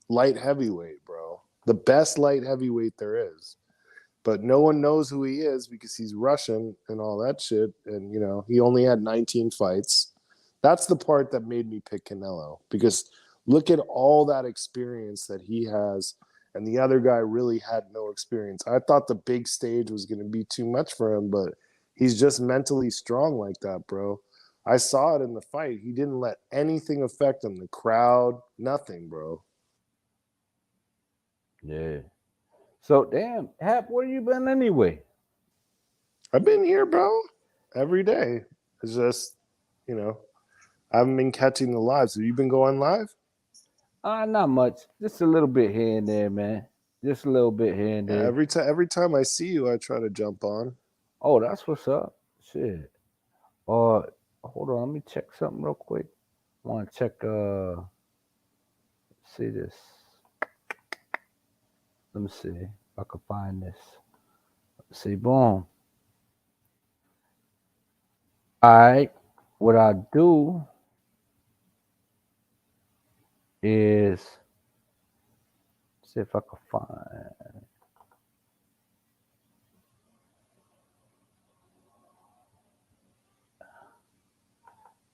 light heavyweight, bro. The best light heavyweight there is. But no one knows who he is because he's Russian and all that shit. And, you know, he only had 19 fights. That's the part that made me pick Canelo. Because look at all that experience that he has. And the other guy really had no experience. I thought the big stage was going to be too much for him. But he's just mentally strong like that, bro. I saw it in the fight. He didn't let anything affect him. The crowd, nothing, bro. Yeah. So, damn, Hap, where you been anyway? I've been here, bro, every day. It's just, you know, I haven't been catching the lives. Have you been going live? Not much. Just a little bit here and there, man. Just a little bit here and there. Every time I see you, I try to jump on. Oh, that's what's up. Shit. Hold on, let me check something real quick. I want to check. See this. Let me see if I can find this. Let's see, boom. All right. What I do is see if I can find.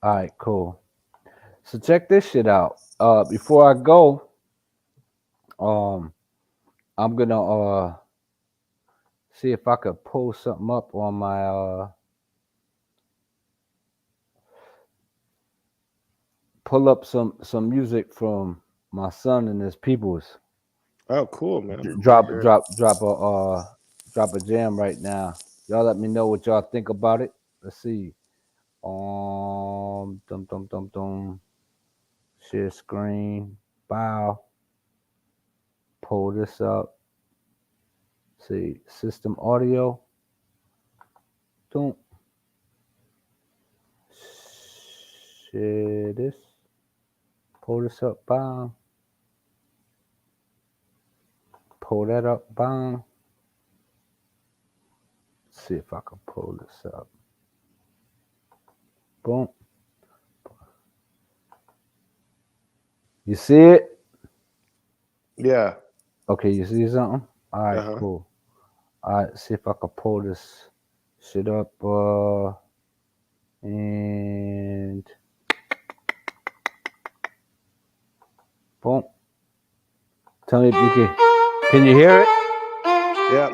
All right, cool. So check this shit out. Before I go, I'm gonna see if I could pull something up on my pull up some music from my son and his peoples. Oh, cool, man. Drop a jam right now. Y'all let me know what y'all think about it. Let's see. Dum dum dum dum. Share screen. Bow. Pull this up. See, system audio. Don't share this. Pull this up. Bow. Pull that up. Bow. See if I can pull this up. Boom. You see it? Yeah. Okay, you see something? All right, cool. All right, see if I can pull this shit up. And boom. Tell me if you can you hear it? Yeah.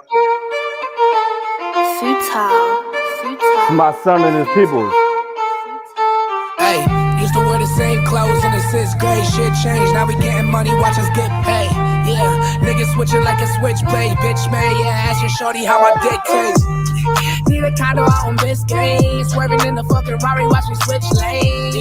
It's my son and his people. Hey, used to wear wear the same clothes in the 6th grade. Shit changed, now we getting money, watch us get paid. Yeah, niggas switching like a switchblade. Bitch made, yeah, ask your shorty how my dick tastes. Need a condo out on Biscayne, swerving in the fucking Rari, watch me switch lanes.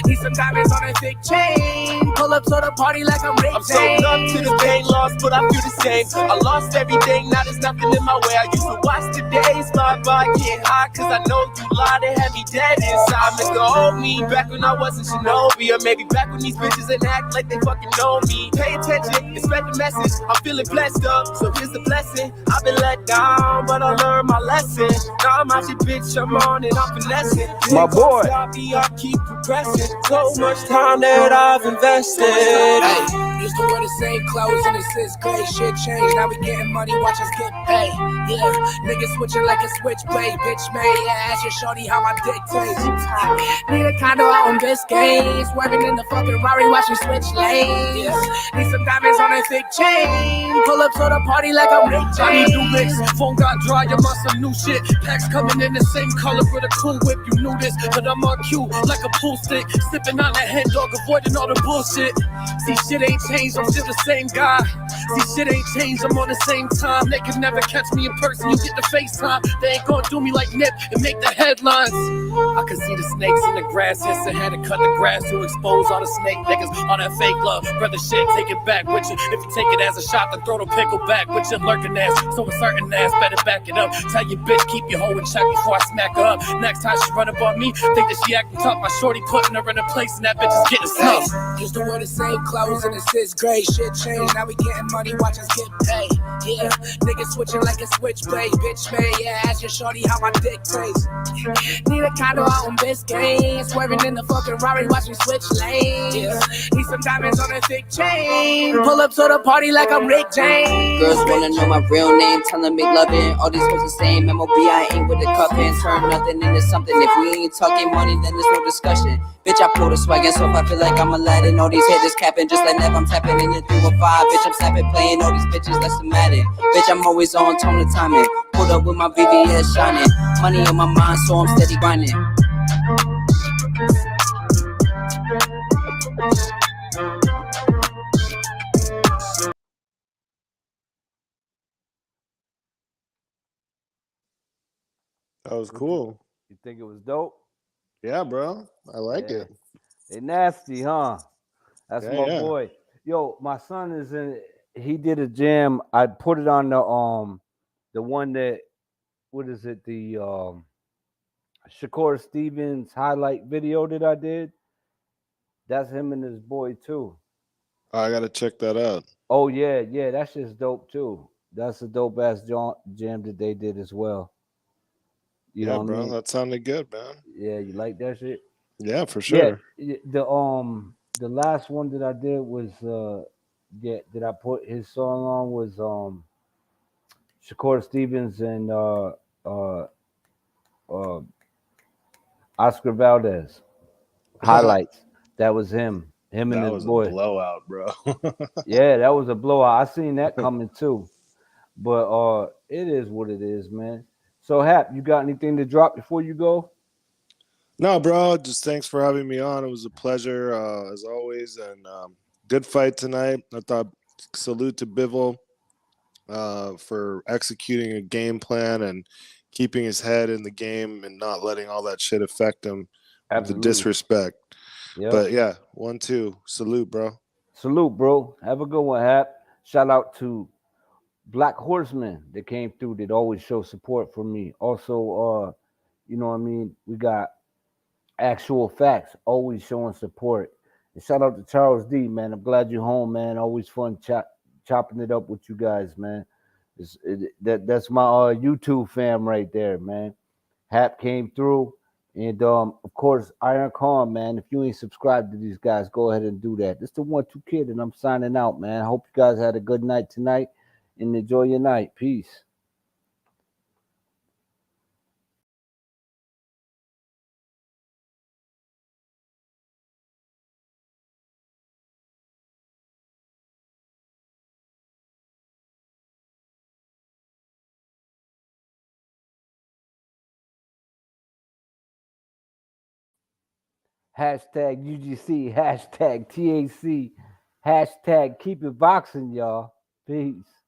Need some diamonds on a thick chain. Pull up to the party like I'm Rick I'm so numb to the pain, lost, but I feel the same. I lost everything, now there's nothing in my way. I used to watch the days my mind get hot, cause I know you lied and had me dead inside. Mr. Hold me back when I wasn't Shinobi, or maybe back when these bitches and act like they fucking know me. Pay attention and spread the message. I'm feeling blessed up, so here's the blessing. I've been let down, but I learned my lesson. Now I'm out here, bitch, I'm on and I'm finessing. My boy. Stop me, I keep progressing. So much time that I've invested. Hey, used to wear the same clothes in the 6th grade. Shit changed, now we getting money, watch us get paid. Yeah, niggas switching like a switchblade. Bitch made, yeah, ask your shorty how my dick tastes. Need a condo out on Biscayne, swerving in the fucking Rari, watch me switch lanes. Need some diamonds on a thick chain. Pull up to the party like I'm Rick James. I need new licks, phone got dry, you must some new shit. Packs coming in the same color with a cool whip, you knew this. But I'm on cue like a pool stick, sipping on that hen dog, avoiding all the bullshit. See, shit ain't changed, I'm still the same guy. See, shit ain't changed, I'm on the same time. They can never catch me in person, you get the FaceTime. They ain't gonna do me like Nip and make the headlines. I can see the snakes in the grass, hence I had to cut the grass to expose all the snake niggas. All that fake love, brother shit, take it back with you. If you take it as a shot, then throw the pickle back with your lurking ass. So a certain ass better back it up. Tell your bitch, keep your hoe in check before I smack her up. Next time she run up on me, think that she acting tough. My shorty putting her in a place and that bitch is getting snuffed. Used to wear the same clothes in the 6th grade. Shit changed, now we getting money, watch us get paid. Yeah, niggas switching like a switchblade. Bitch made, yeah, ask your shorty how my dick tastes. Need a condo out on Biscayne, swerving in the fucking Rari, watch me switch lanes. Need some diamonds on a thick chain. Pull up to the party like I'm Rick James. Girls wanna know my real name, tell them make loving. All these girls the same, MOB, I ain't with the cuffin'. Turn nothing into something, if we ain't talking money, then there's no discussion. Bitch, I pull the swag and so if I feel like I'm Aladdin. All these haters capping, just like Nev, I'm tapping in the 315. Bitch, I'm snapping, playing all these bitches, that's the Madden. Bitch, I'm always on tone of timing. Pulled up with my VVS shining. Money on my mind, so I'm steady grinding. That was cool. You think it was dope? Yeah, bro. I like Yeah. it. They nasty, huh? That's Yeah, my yeah. boy. Yo, my son is in. He did a jam. I put it on the one that, what is it? The Shakur Stevens highlight video that I did. That's him and his boy too. I gotta check that out. Oh yeah, that's just dope too. That's a dope ass jam that they did as well. You Yeah, know what bro. I mean? That sounded good, man. Yeah, you like that shit? Yeah, for Yeah, sure. the last one that I did was that I put his song on was Shakur Stevens and uh Oscar Valdez That highlights. That was him and his was a boy. blowout, bro. Yeah, that was a blowout. I seen that coming too. But it is what it is, man. So Hap, you got anything to drop before you go? No, bro. Just thanks for having me on. It was a pleasure, as always. And good fight tonight. I thought salute to Bivol for executing a game plan and keeping his head in the game and not letting all that shit affect him with the Absolutely. disrespect. Yep. But yeah, 1-2. Salute, bro. Salute, bro. Have a good one, Hap. Shout out to Black Horsemen that came through that always show support for me. Also, you know what I mean? We got Actual Facts always showing support. And shout out to Charles D, man. I'm glad you're home, man. Always fun chopping it up with you guys, man. That's my YouTube fam right there, man. Hap came through. And of course, Iron Khan, man. If you ain't subscribed to these guys, go ahead and do that. This the 1-2 Kid, and I'm signing out, man. Hope you guys had a good night tonight and enjoy your night. Peace. Hashtag UGC, hashtag TAC, hashtag keep it boxing, y'all. Peace.